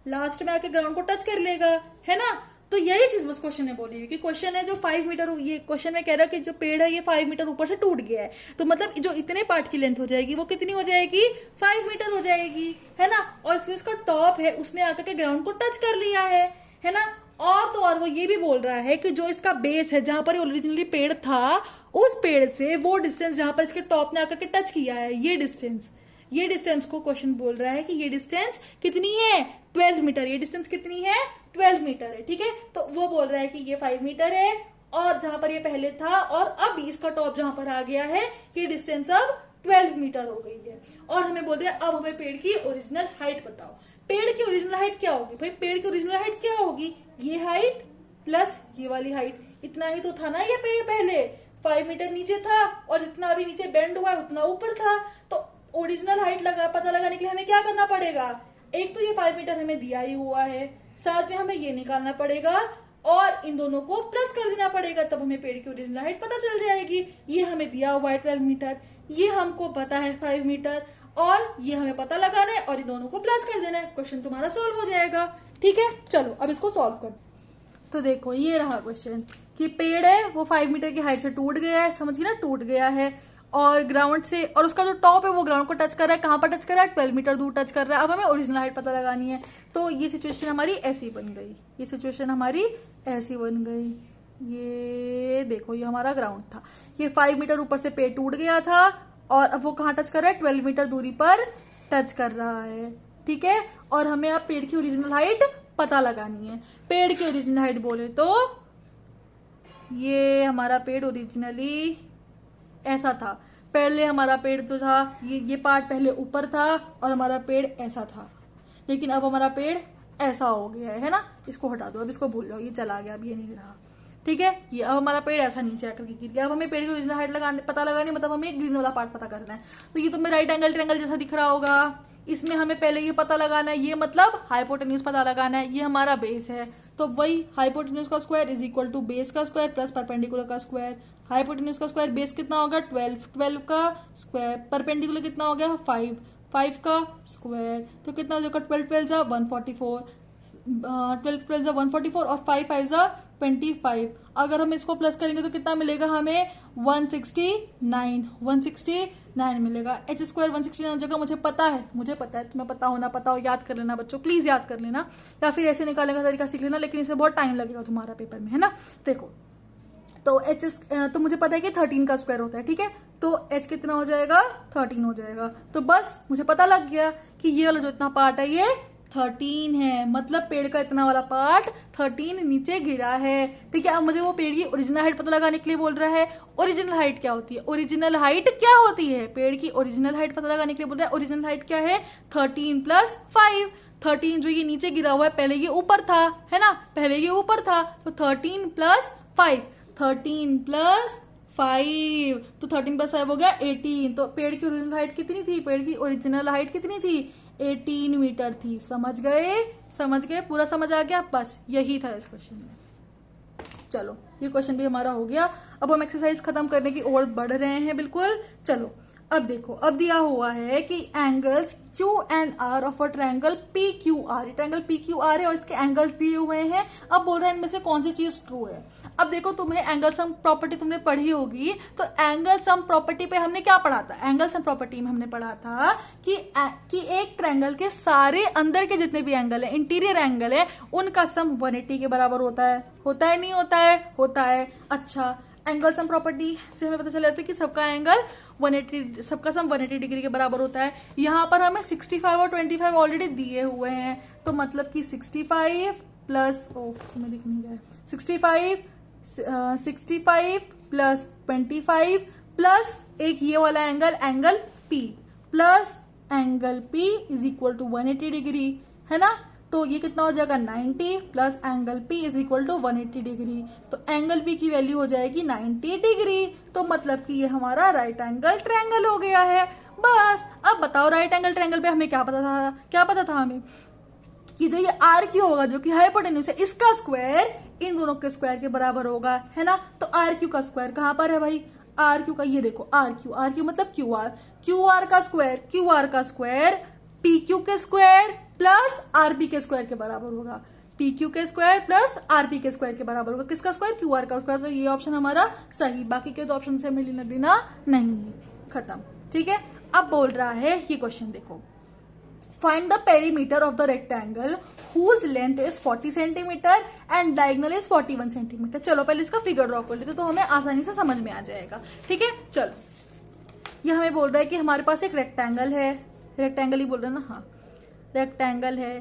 लास्ट में आके ग्राउंड को टच कर लेगा, है ना। तो यही चीज बस क्वेश्चन में बोली हुई कि क्वेश्चन है जो 5 मीटर, ये क्वेश्चन में कह रहा है कि जो पेड़ है ये 5 मीटर ऊपर से टूट गया है, तो मतलब जो इतने पार्ट की लेंथ हो जाएगी वो कितनी हो जाएगी, 5 मीटर हो जाएगी, है ना। और फिर उसका टॉप है, उसने आकर के ग्राउंड को टच कर लिया है ना। और तो और वो ये भी बोल रहा है कि जो इसका बेस है, जहां पर ओरिजिनली पेड़ था, उस पेड़ से वो डिस्टेंस जहां पर इसके टॉप ने आकर के टच किया है, ये डिस्टेंस को क्वेश्चन बोल रहा है कि ये डिस्टेंस कितनी है, 12 मीटर। ये डिस्टेंस कितनी है, 12 मीटर है, ठीक है। तो वो बोल रहा है कि ये 5 मीटर है, और जहां पर ये पहले था और अब इसका टॉप जहां पर आ गया है, ये डिस्टेंस अब 12 मीटर हो गई है। और हमें बोल रहे हैं अब हमें पेड़ की ओरिजिनल हाइट बताओ। पेड़ की ओरिजिनल हाइट क्या होगी भाई, पेड़ की ओरिजिनल हाइट क्या होगी, ये हाइट प्लस ये वाली हाइट। इतना ही तो था ना ये पेड़ पहले, 5 मीटर नीचे था, और जितना अभी नीचे बेंड हुआ है उतना ऊपर था। तो ओरिजिनल हाइट पता लगाने के लिए हमें क्या करना पड़ेगा, एक तो ये 5 मीटर हमें दिया ही हुआ है, साथ में हमें ये निकालना पड़ेगा और इन दोनों को प्लस कर देना पड़ेगा, तब हमें पेड़ की ओरिजिनल हाइट पता चल जाएगी। ये हमें दिया हुआ है 12 मीटर, ये हमको पता है 5 मीटर, और ये हमें पता लगाना है और इन दोनों को प्लस कर देना है, क्वेश्चन तुम्हारा सोल्व हो जाएगा, ठीक है। चलो अब इसको सॉल्व कर। तो देखो ये रहा क्वेश्चन कि पेड़ है वो 5 मीटर की हाइट से टूट गया है, समझिए ना, टूट गया है, और ग्राउंड से, और उसका जो टॉप है वो ग्राउंड को टच कर रहा है, कहां पर टच कर रहा है, 12 मीटर दूर टच कर रहा है। अब हमें ओरिजिनल हाइट पता लगानी है। तो ये सिचुएशन हमारी ऐसी बन गई, ये सिचुएशन हमारी ऐसी बन गई। ये देखो ये हमारा ग्राउंड था, ये 5 मीटर ऊपर से पेड़ टूट गया था, और अब वो कहां टच कर रहा है, 12 मीटर दूरी पर टच कर रहा है, ठीक है। और हमें अब पेड़ की ओरिजिनल हाइट पता लगानी है। पेड़ की ओरिजिनल हाइट बोले तो ये हमारा पेड़ ओरिजिनली ऐसा था, पहले हमारा पेड़ जो था ये पार्ट पहले ऊपर था और हमारा पेड़ ऐसा था, लेकिन अब हमारा पेड़ ऐसा हो गया है ना। इसको हटा दो, अब इसको भूल जाओ, ये चला गया, अब ये नहीं रहा, ठीक है। ये अब हमारा पेड़ ऐसा नीचे आकर के गिर गया। अब हमें पेड़ की ओरिजिनल हाइट पता लगानी, मतलब हमें ग्रीन वाला पार्ट पता करना है। तो ये तुम्हें राइट एंगल ट्रायंगल जैसा दिख रहा होगा, इसमें हमें पहले ये पता लगाना है, ये मतलब हाइपोटेन्यूज पता लगाना है, ये हमारा बेस है। तो वही हाइपोटेन्यूज का square is equal to base का स्क्वायर प्लस परपेंडिकुलर का स्क्वायर। हाइपोटेन्यूज का स्क्वायर बेस कितना होगा 12, 12 का स्क्वायर, परपेंडिकुलर कितना हो गया 5, 5 का स्क्वायर, तो कितना हो जाएगा 12 12 जा 144, 12 12 जा 144 और 5 5 जा 25। अगर हम इसको प्लस करेंगे तो कितना मिलेगा हमें 169 मिलेगा। एच स्क्वायर 169 जगह मुझे पता है, तुम्हें पता होना, पता हो, याद कर लेना बच्चों, प्लीज याद कर लेना, या फिर ऐसे निकालने का तरीका सीख लेना, लेकिन इससे बहुत टाइम लगेगा तुम्हारा पेपर में, है ना। देखो तो एच तो मुझे पता है कि 13 का स्क्वायर होता है, ठीक है। तो एच कितना हो जाएगा 13 हो जाएगा। तो बस मुझे पता लग गया कि ये वाला जो इतना पार्ट है ये 13 है, मतलब पेड़ का इतना वाला पार्ट 13 नीचे गिरा है, ठीक है। अब मुझे वो पेड़ की ओरिजिनल हाइट पता लगाने के लिए बोल रहा है। ओरिजिनल हाइट क्या होती है, ओरिजिनल हाइट क्या होती है, पेड़ की ओरिजिनल हाइट पता लगाने के लिए बोल रहा है। ओरिजिनल हाइट क्या है 13 प्लस 5। 13 जो ये नीचे गिरा हुआ है, पहले ये ऊपर था, है ना, पहले ये ऊपर था, तो 13 प्लस 5, 13 प्लस 5, तो 13 प्लस 5 हो गया 18। तो पेड़ की ओरिजिनल हाइट कितनी थी, पेड़ की ओरिजिनल हाइट कितनी थी 18 मीटर थी। समझ गए, पूरा समझ आ गया, बस यही था इस क्वेश्चन में। चलो ये क्वेश्चन भी हमारा हो गया। अब हम एक्सरसाइज खत्म करने की ओर बढ़ रहे हैं, बिल्कुल। चलो अब देखो, अब दिया हुआ है कि angles Q and R of a triangle PQR, triangle PQR है और इसके एंगल्स दिए हुए हैं। अब बोल रहे हैं इनमें से कौन सी चीज ट्रू है। अब देखो तुम्हें एंगल सम प्रॉपर्टी तुमने पढ़ी होगी, तो एंगल सम प्रॉपर्टी पे हमने क्या पढ़ा था, एंगल सम प्रॉपर्टी में हमने पढ़ा था कि एक ट्रायंगल के सारे अंदर के जितने भी एंगल है, इंटीरियर एंगल है, उनका सम 180 के बराबर होता है नहीं होता है। अच्छा, एंगल सम प्रॉपर्टी से हमें पता चल जाता है कि सबका एंगल 180, सबका सम 180 डिग्री के बराबर होता है। यहाँ पर हमें 65 और 25 ऑलरेडी दिए हुए हैं, तो मतलब कि 65 प्लस तुम्हें दिख नहीं रहा है, 65 प्लस 25 प्लस एक ये वाला angle, angle P plus angle P is equal to 180 degree, है ना। तो ये कितना हो जाएगा 90 plus angle P is equal to 180 degree. तो एंगल P की वैल्यू हो जाएगी 90 डिग्री। तो मतलब कि ये हमारा राइट एंगल ट्रायंगल हो गया है। बस अब बताओ राइट एंगल ट्रायंगल पे हमें क्या पता था हमें कि जो ये आर क्यू होगा जो कि हाइपोटेन्यूज है, इसका स्क्वायर इन दोनों के स्क्वायर के बराबर होगा, है ना। तो आर क्यू का स्क्वायर कहां पर है भाई, आर क्यू का, ये देखो आर क्यू मतलब क्यू आर का स्क्वायर पी क्यू के स्क्वायर प्लस आरपी के स्क्वायर के बराबर होगा। पी क्यू के स्क्वायर प्लस आरपी के स्क्वायर के बराबर होगा। किसका स्क्वायर, क्यू आर का स्क्वायर। तो ये ऑप्शन हमारा सही, बाकी के दो ऑप्शन से हमें लेना देना नहीं है, खत्म। ठीक है, अब बोल रहा है ये क्वेश्चन देखो, find the perimeter of the rectangle whose length is 40 centimetre and diagonal is 41 centimetre. चलो पहले इसका फिगर ड्रॉ कर लेते तो हमें आसानी से समझ में आ जाएगा। ठीक है, चलो ये हमें बोल रहा है कि हमारे पास एक रेक्टेंगल है, रेक्टेंगल ही बोल रहे हैं ना, हाँ रेक्टेंगल है,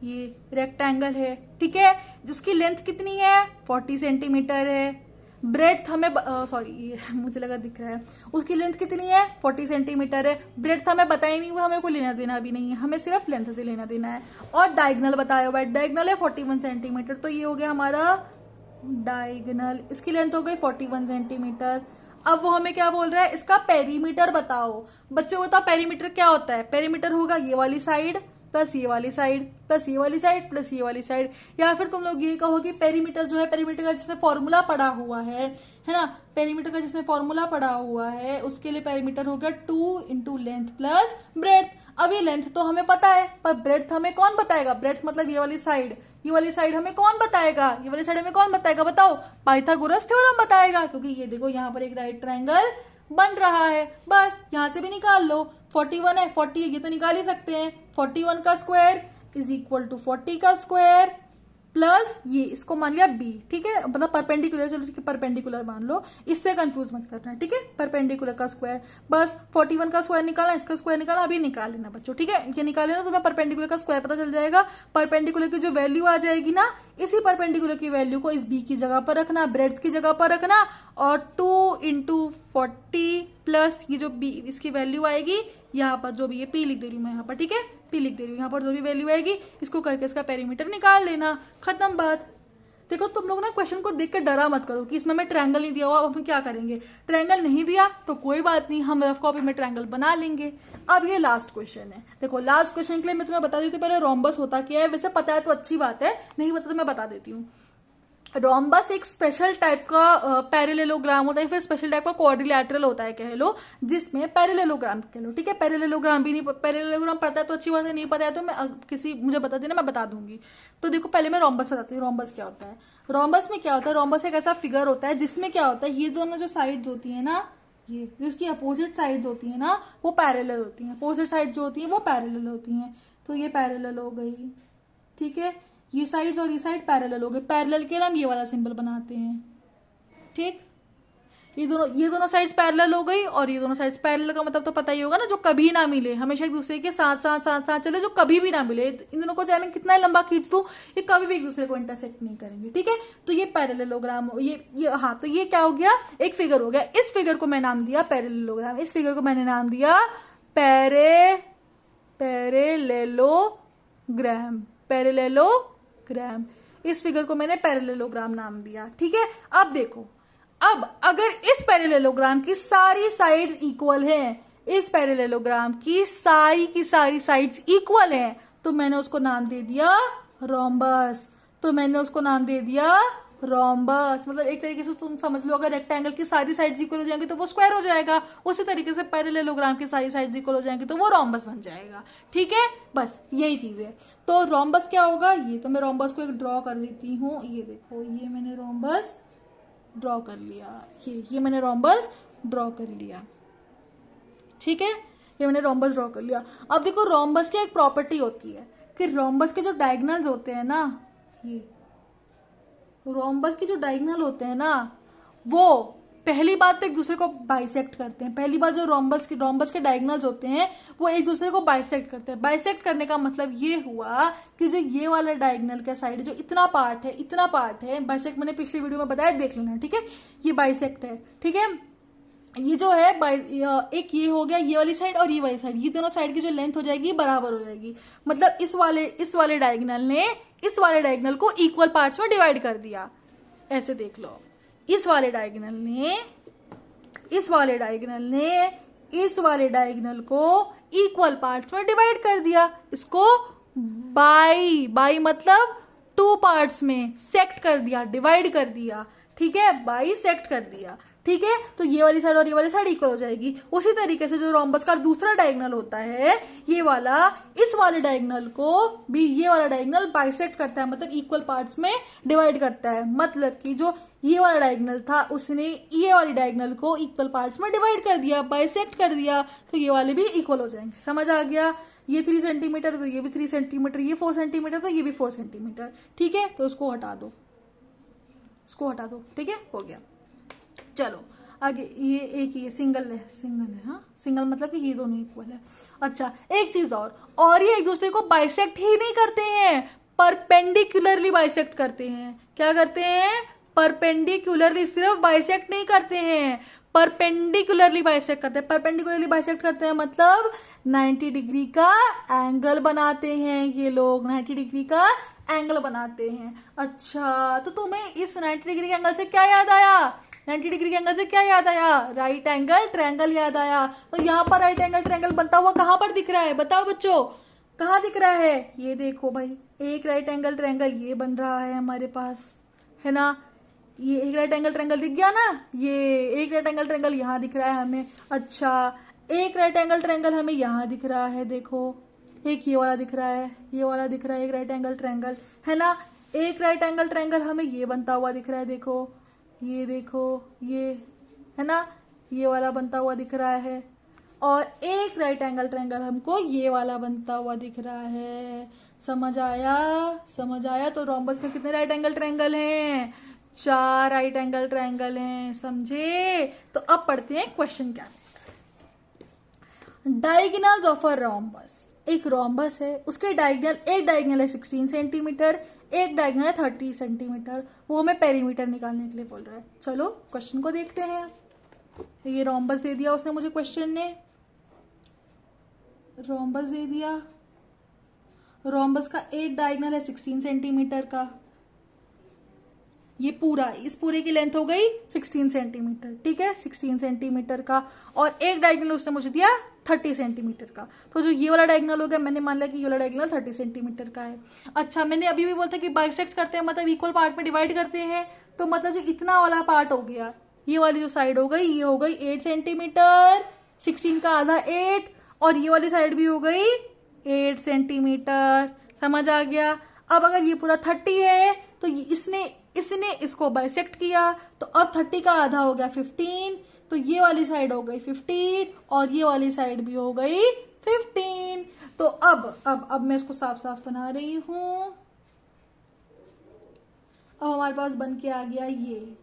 ये रेक्टेंगल है, ठीक है, जिसकी लेंथ कितनी है 40 सेंटीमीटर है। ब्रेड्थ हमें सॉरी मुझे लगा दिख रहा है, उसकी लेंथ कितनी है 40 सेंटीमीटर है। ब्रेड्थ हमें बताई नहीं हुआ, हमें कोई लेना देना भी नहीं है, हमें सिर्फ लेंथ से लेना देना है। और डायगोनल बताया हुआ है, डायगोनल है 41 सेंटीमीटर, तो ये हो गया हमारा डायगोनल, इसकी लेंथ हो गई 41 सेंटीमीटर। अब वो हमें क्या बोल रहा है, इसका पेरीमीटर बताओ। बच्चों को बताओ पेरीमीटर क्या होता है। पेरीमीटर होगा ये वाली साइड प्लस ये वाली साइड प्लस ये वाली साइड प्लस ये वाली साइड। या फिर तुम लोग ये कहो कि पेरीमीटर जो है, पेरीमीटर का जिसने फॉर्मूला पढ़ा हुआ है ना, पेरीमीटर का जिसने फॉर्मूला पढ़ा हुआ है उसके लिए पेरीमीटर हो गया 2 इंटू लेंथ प्लस ब्रेड्थ। अब ये लेंथ तो हमें पता है, पर ब्रेड्थ हमें कौन बताएगा। ब्रेड्थ मतलब ये वाली साइड, ये वाली साइड हमें कौन बताएगा, ये वाली साइड हमें कौन बताएगा बताओ, पाइथागोरस थ्योरम बताएगा। क्योंकि ये देखो यहाँ पर एक राइट ट्रायंगल बन रहा है, बस यहां से भी निकाल लो। 41 है, 40 है, ये तो निकाल ही सकते हैं। 41 का स्क्वायर इज इक्वल टू 40 का स्क्वायर प्लस ये, इसको मान लिया बी, ठीक है, मतलब परपेंडिकुलर, चलो परपेंडिकुलर मान लो, इससे कंफ्यूज मत करना, ठीक है। परपेंडिकुलर का स्क्वायर, बस 41 का स्क्वायर निकाला, इसका स्क्वायर निकाला, अभी निकाल लेना बच्चों, ठीक है। ये निकाल लेना तो मैं परपेंडिकुलर का स्क्वायर पता चल जाएगा। परपेंडिकुलर की जो वैल्यू आ जाएगी ना, इसी परपेंडिकुलर की वैल्यू को इस बी की जगह पर रखना, ब्रेड्थ की जगह पर रखना, और 2 इंटू 40 प्लस ये जो बी इसकी वैल्यू आएगी यहाँ पर, जो भी ये पी लिख दे रही हूँ मैं यहाँ पर, ठीक है, पी लिख दे रही हूँ यहाँ पर, जो भी वैल्यू आएगी इसको करके इसका पेरीमीटर निकाल लेना, खत्म बात। देखो तुम लोग ना क्वेश्चन को देख कर डरा मत करो कि इसमें हमें ट्रायंगल नहीं दिया हुआ, अब हम क्या करेंगे। ट्रायंगल नहीं दिया तो कोई बात नहीं, हम रफ कॉपी में ट्रायंगल बना लेंगे। अब ये लास्ट क्वेश्चन है, देखो लास्ट क्वेश्चन के लिए मैं तुम्हें बता देती हूँ पहले रोम्बस होता क्या है। वैसे पता है तो अच्छी बात है, नहीं पता तो मैं बता देती हूँ। रोम्बस एक स्पेशल टाइप का पैरेलेलोग्राम होता है, फिर स्पेशल टाइप का क्वाड्रिलैटरल होता है कह लो, जिसमें पैरेलेलोग्राम कह लो, ठीक है। पैरेलेलोग्राम भी नहीं, पैरेलेलोग्राम पता है तो अच्छी बात है, नहीं पता है तो मैं किसी मुझे बता देना, मैं बता दूंगी। तो देखो पहले मैं रोम्बस बताती हूँ, रोम्बस क्या होता है। रोम्बस में क्या होता है, रोम्बस एक ऐसा फिगर होता है जिसमें क्या होता है, ये दोनों जो साइड्स होती है ना, ये जो इसकी अपोजिट साइड्स होती है ना, वो पैरेलल होती है। अपोजिट साइड जो होती है वो पैरेलल होती है। तो ये पैरेलल हो गई, ठीक है, ये साइड्स और ये साइड पैरेलल हो गए। पैरेलल के लिए हम ये वाला सिंबल बनाते हैं, ठीक। ये दोनों साइड्स पैरेलल हो गई, और ये दोनों साइड्स पैरेलल का मतलब तो पता ही होगा ना, जो कभी ना मिले, हमेशा एक दूसरे के साथ साथ साथ साथ चले, जो कभी भी ना मिले। इन दोनों को चाहे मैं कितना लंबा खींच दूं, ये कभी भी एक दूसरे को इंटरसेक्ट नहीं करेंगे, ठीक है। तो ये पैरेललोग्राम, ये हाँ, तो ये क्या हो गया, एक फिगर हो गया। इस फिगर को मैं नाम दिया पैरेललोग्राम, इस फिगर को मैंने नाम दिया पैरेललोग्राम, इस फिगर को मैंने पैरेललोग्राम नाम दिया, ठीक है। अब देखो, अब अगर इस पैरेललोग्राम की सारी साइड्स इक्वल हैं, इस पैरेललोग्राम की सारी साइड्स इक्वल हैं, तो मैंने उसको नाम दे दिया रोम्बस। मतलब एक तरीके से तुम समझ लो, अगर रेक्टेंगल की सारी साइड्स इक्वल हो जाएंगी तो वो स्क्वायर हो जाएगा, उसी तरीके से पैरेललोग्राम की सारी साइड्स इक्वल हो जाएंगी तो वो रोम्बस बन जाएगा, ठीक है। बस यही चीज है। तो रोम्बस क्या होगा, ये तो मैं रोम्बस को एक ड्रॉ कर देती हूँ, ये देखो, ये मैंने रोम्बस ड्रॉ कर लिया, ये मैंने रोम्बस ड्रॉ कर लिया, ठीक है, ये मैंने रोम्बस ड्रॉ कर लिया। अब देखो रोम्बस की एक प्रॉपर्टी होती है कि रोम्बस के जो डायगोनल्स होते हैं ना, ये रोम्बस के जो डायगोनल होते हैं ना, वो पहली बात तो एक दूसरे को बाइसेक्ट करते हैं। पहली बात जो रोम्बस के डायगोनल्स होते हैं वो एक दूसरे को बाइसेक्ट करते हैं। बाइसेक्ट करने का मतलब ये हुआ कि जो ये वाला डायगोनल का साइड जो इतना पार्ट है, बाइसेक्ट मैंने पिछली वीडियो में बताया, देख लेना, ठीक है। ये बाइसेक्ट है, ठीक है। ये जो है एक ये हो गया ये वाली साइड और ये वाली साइड, ये दोनों साइड की जो लेंथ हो जाएगी बराबर हो जाएगी। मतलब इस वाले डायगोनल ने इस वाले डायगोनल को इक्वल पार्ट्स में डिवाइड कर दिया। ऐसे देख लो, इस वाले डायगोनल ने इस वाले डायगोनल को इक्वल पार्ट्स में डिवाइड कर दिया। इसको बाई मतलब 2 पार्ट्स में सेक्ट कर दिया, डिवाइड कर दिया, ठीक है, बाई सेक्ट कर दिया, ठीक है। तो ये वाली साइड और ये वाली साइड इक्वल हो जाएगी। उसी तरीके से जो रोम्बस का दूसरा डायगोनल होता है, ये वाला इस वाले डायगोनल को भी ये वाला डायगोनल बाइसेक्ट करता है, मतलब इक्वल पार्ट्स में डिवाइड करता है। मतलब कि जो ये वाला डायगोनल था उसने ये वाली डायगोनल को इक्वल पार्ट्स में डिवाइड कर दिया, बाइसेक्ट कर दिया, तो ये वाले भी इक्वल हो जाएंगे। समझ आ गया? ये 3 सेंटीमीटर तो ये भी 3 सेंटीमीटर, ये 4 सेंटीमीटर तो ये भी 4 सेंटीमीटर, ठीक है। तो उसको हटा दो, ठीक है, हो गया। चलो आगे, ये एक ये सिंगल है, हाँ, सिंगल मतलब कि ये दोनों इक्वल है। अच्छा, एक चीज और ये एक दूसरे को बाइसेक्ट ही नहीं करते हैं, परपेंडिकुलरली बाइसेक्ट करते हैं। क्या करते हैं? परपेंडिकुलरली, सिर्फ बाइसेक्ट नहीं करते हैं, परपेंडिकुलरली बाइसेक्ट करते हैं। परपेंडिकुलरली बाइसेक्ट करते हैं मतलब 90 डिग्री का एंगल बनाते हैं। ये लोग 90 डिग्री का एंगल बनाते हैं। अच्छा, तो तुम्हें इस 90 डिग्री के एंगल से क्या याद आया? 90 डिग्री के एंगल से क्या याद आया? राइट एंगल ट्रायंगल याद आया। तो यहाँ पर राइट एंगल ट्रायंगल बनता हुआ कहाँ पर दिख रहा है? बताओ बच्चों, कहाँ दिख रहा है? ये देखो भाई, एक राइट एंगल ट्रायंगल ये बन रहा है हमारे पास, है ना। ये एक राइट एंगल ट्रायंगल दिख गया ना, ये एक राइट एंगल ट्रायंगल यहाँ दिख रहा है हमें। अच्छा, एक राइट एंगल ट्रायंगल हमें यहाँ दिख रहा है, देखो, एक ये वाला दिख रहा है, ये वाला दिख रहा है, एक राइट एंगल ट्रायंगल, है ना। एक राइट एंगल ट्रायंगल हमें ये बनता हुआ दिख रहा है, देखो, ये देखो, ये है ना, ये वाला बनता हुआ दिख रहा है। और एक राइट एंगल ट्रायंगल हमको ये वाला बनता हुआ दिख रहा है। समझ आया? तो रोम्बस में कितने राइट एंगल ट्रायंगल हैं? 4 राइट एंगल ट्रायंगल हैं, समझे। तो अब पढ़ते हैं क्वेश्चन क्या है। डायगोनल्स ऑफ अ रोम्बस, एक रोम्बस है, उसके एक डायगोनल है 16 सेंटीमीटर, एक डायगोनल है 30 सेंटीमीटर। वो हमें पेरीमीटर निकालने के लिए बोल रहा है। चलो क्वेश्चन को देखते हैं। ये रोम्बस दे दिया उसने मुझे, क्वेश्चन ने रोम्बस दे दिया। रोम्बस का एक डायगोनल है 16 सेंटीमीटर का, ये पूरा, इस पूरे की लेंथ हो गई 16 सेंटीमीटर, ठीक है, 16 सेंटीमीटर का। और एक डायगोनल उसने मुझे दिया 30 सेंटीमीटर का। तो जो ये वाला डायगोनल हो गया, मैंने मान लिया कि ये वाला डायगोनल 30 सेंटीमीटर का है। अच्छा, मैंने अभी भी बोलता कि बाइसेक्ट करते हैं मतलब इक्वल पार्ट में डिवाइड करते हैं। तो मतलब जो इतना वाला पार्ट हो गया, ये वाली जो साइड हो गई, ये हो गई 8 सेंटीमीटर, 16 का आधा 8, और ये वाली साइड भी हो गई 8 सेंटीमीटर। समझ आ गया? अब अगर ये पूरा 30 है तो इसने इसको बाइसेक्ट किया, तो अब 30 का आधा हो गया 15, तो ये वाली साइड हो गई 15 और ये वाली साइड भी हो गई 15। तो अब मैं इसको साफ साफ बना रही हूं। अब हमारे पास बन के आ गया ये,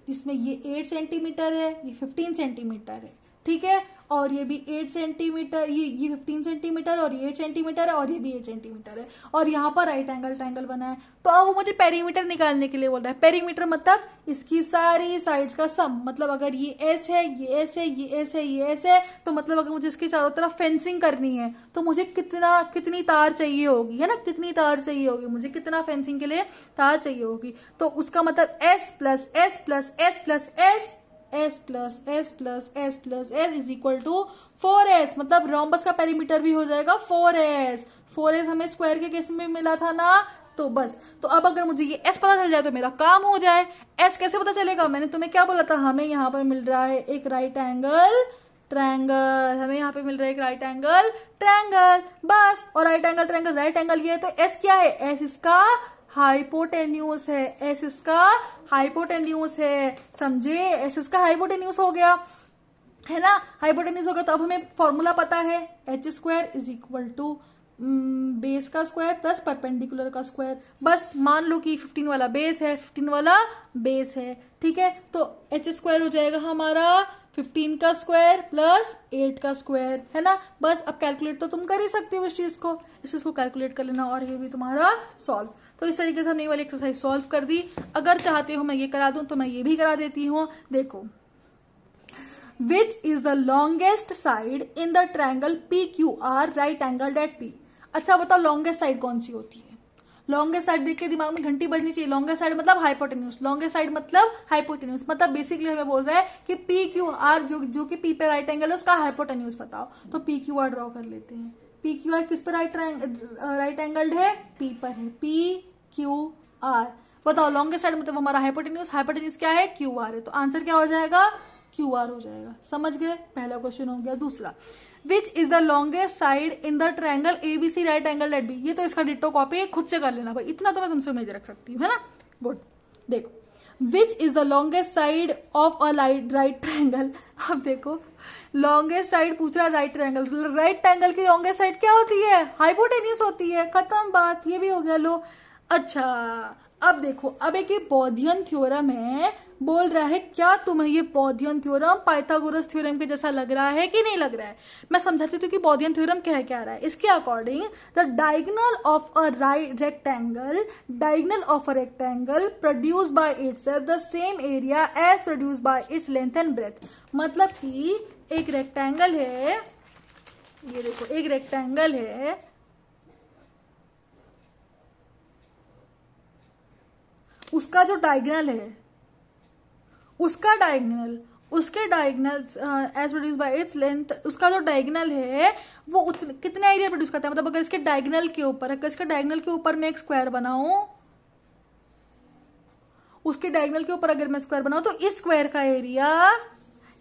जिसमें ये 8 सेंटीमीटर है, ये 15 सेंटीमीटर है, ठीक है। और ये भी 8 सेंटीमीटर, ये 15 सेंटीमीटर और ये 8 सेंटीमीटर है, और ये भी 8 सेंटीमीटर है, और यहाँ पर राइट एंगल ट्रायंगल बना है। तो अब वो मुझे पेरीमीटर निकालने के लिए बोल रहा है। पेरीमीटर मतलब इसकी सारी साइड्स का सम, मतलब अगर ये एस है, ये एस है, ये एस है, ये एस है, तो मतलब अगर मुझे इसके चारों तरफ फेंसिंग करनी है तो मुझे कितनी तार चाहिए होगी, है ना, कितनी तार चाहिए होगी, मुझे कितना फेंसिंग के लिए तार चाहिए होगी। तो उसका मतलब S plus S plus S plus S, S plus S plus S plus S is equal to 4s। मतलब रोम्बस का पेरीमीटर भी हो जाएगा 4s। 4s हमें स्क्वायर के केस में मिला था ना, तो बस। तो अब अगर मुझे ये s पता चल जाए तो मेरा काम हो जाए। s कैसे पता चलेगा? मैंने तुम्हें क्या बोला था, हमें यहाँ पर मिल रहा है एक राइट एंगल ट्रायंगल, हमें यहाँ पे मिल रहा है एक राइट एंगल ट्रायंगल, बस। और right angle triangle, right angle ये है, तो s क्या है? s इसका हाइपोटेन्यूज है, एस इसका हाइपोटेन्यूज है, समझे। एस इसका हाइपोटेन्यूज हो गया, है ना, हाइपोटेन्यूज हो गया। तो अब हमें फॉर्मूला पता है, h² is equal to base का स्क्वायर प्लस परपेंडिकुलर का स्क्वायर। बस मान लो कि 15 वाला बेस है, 15 वाला बेस है, ठीक है, तो h स्क्वायर हो जाएगा हमारा 15 का स्क्वायर प्लस 8 का स्क्वायर, है ना। बस अब कैलकुलेट तो तुम कर ही सकते हो इस चीज को कैलकुलेट कर लेना और ये भी तुम्हारा सॉल्व। तो इस तरीके से हमने ये वाली एक्सरसाइज सॉल्व कर दी। अगर चाहते हो मैं ये करा दूं तो मैं ये भी करा देती हूँ। देखो, Which is the longest side in the triangle PQR right angled at P? अच्छा बताओ लॉन्गेस्ट साइड कौन सी होती है? लॉन्गेस्ट साइड देख के दिमाग में घंटी बजनी चाहिए। लॉन्गेस्ट साइड मतलब हाइपोटेन्यूज, लॉन्गेस्ट साइड मतलब हाइपोटेन्यूज, मतलब बेसिकली हमें बोल रहा है कि PQR जो कि P पे राइट एंगल है उसका हाइपोटेन्यूज बताओ। तो PQR ड्रॉ कर लेते हैं। PQR किस पर राइट एंगल्ड है? P पर है। PQR बताओ लॉन्गेस्ट साइड मतलब हमारा हाइपोटेन्यूज क्या है? QR है। तो आंसर क्या हो जाएगा? QR हो जाएगा। समझ गए? पहला क्वेश्चन हो गया। दूसरा, which is the longest side in the triangle ABC right angle at B? ये तो इसका डिट्टो कॉपी खुद से कर लेना भाई, इतना तो मैं तुमसे उम्मीद रख सकती हूँ, है ना। गुड। देखो, विच is the longest side of a right triangle. अब देखो लॉन्गेस्ट साइड पूछ रहा है राइट ट्रायंगल। राइट ट्रायंगल की लॉन्गेस्ट साइड क्या होती है? हाइपोटेन्यूज होती है। खत्म बात, ये भी हो गया। लो अच्छा, अब देखो, अब एक ये बॉदियन थ्योरम है, बोल रहा है क्या तुम्हें ये बॉदियन थ्योरम पाइथागोरस थ्योरम के जैसा लग रहा है कि नहीं लग रहा है? मैं समझाती हूँ कि बॉदियन थ्योरम कह क्या रहा है। इसके according the diagonal of a rectangle produce by itself the same area as produce by its length and breadth. मतलब कि एक रेक्टेंगल है, ये देखो एक रेक्टेंगल है, उसका जो डायगोनल है, उसके diagonal as produce by its length, उसका जो डायगोनल है वो कितना एरिया प्रोड्यूस करता है। मतलब अगर इसके डायगोनल के ऊपर, अगर इसके डायगोनल के ऊपर मैं एक स्क्वायर बनाऊं, उसके डायगोनल के ऊपर अगर मैं स्क्वायर बनाऊं तो इस स्क्वायर का एरिया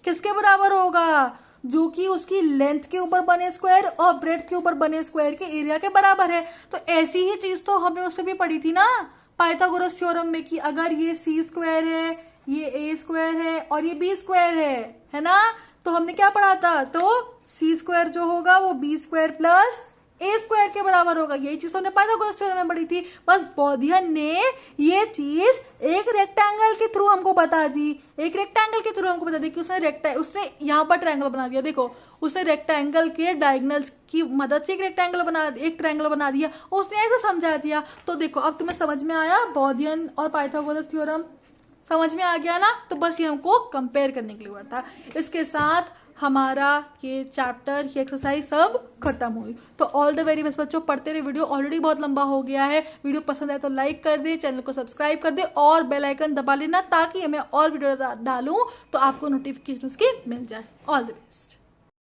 किसके बराबर होगा? जो कि उसकी लेंथ के ऊपर बने स्क्वायर और ब्रेथ के ऊपर बने स्क्वायर के एरिया के बराबर है। तो ऐसी ही चीज तो हमने उसमें भी पढ़ी थी ना पाइथागोरस थ्योरम में, कि अगर ये C स्क्वायर है, ये A स्क्वायर है और ये B स्क्वायर है ना। तो हमने क्या पढ़ा था? तो C स्क्वायर जो होगा वो B square plus A square के बराबर होगा। यही चीज हमने पाइथागोरस थ्योरम में पढ़ी थी। बस बॉदियन ने ये चीज एक रेक्टेंगल के थ्रू हमको बता दी, कि उसने यहाँ पर ट्रायंगल बना दिया। देखो उसने रेक्टेंगल के डायगोनल्स की मदद से एक ट्रायंगल बना दिया, उसने ऐसे समझा दिया। तो देखो अब तुम्हें समझ में आया बॉदियन और पाइथागोरस थ्योरम, समझ में आ गया ना। तो बस ये हमको कंपेयर करने के लिए हुआ था। इसके साथ हमारा ये चैप्टर, ये एक्सरसाइज सब खत्म हुई। तो ऑल द वेरी बेस्ट बच्चों, पढ़ते रहे। वीडियो ऑलरेडी बहुत लंबा हो गया है। वीडियो पसंद आए तो लाइक कर दे, चैनल को सब्सक्राइब कर दे और बेल आइकन दबा लेना, ताकि मैं और वीडियो डालूं तो आपको नोटिफिकेशन उसकी मिल जाए। All the best.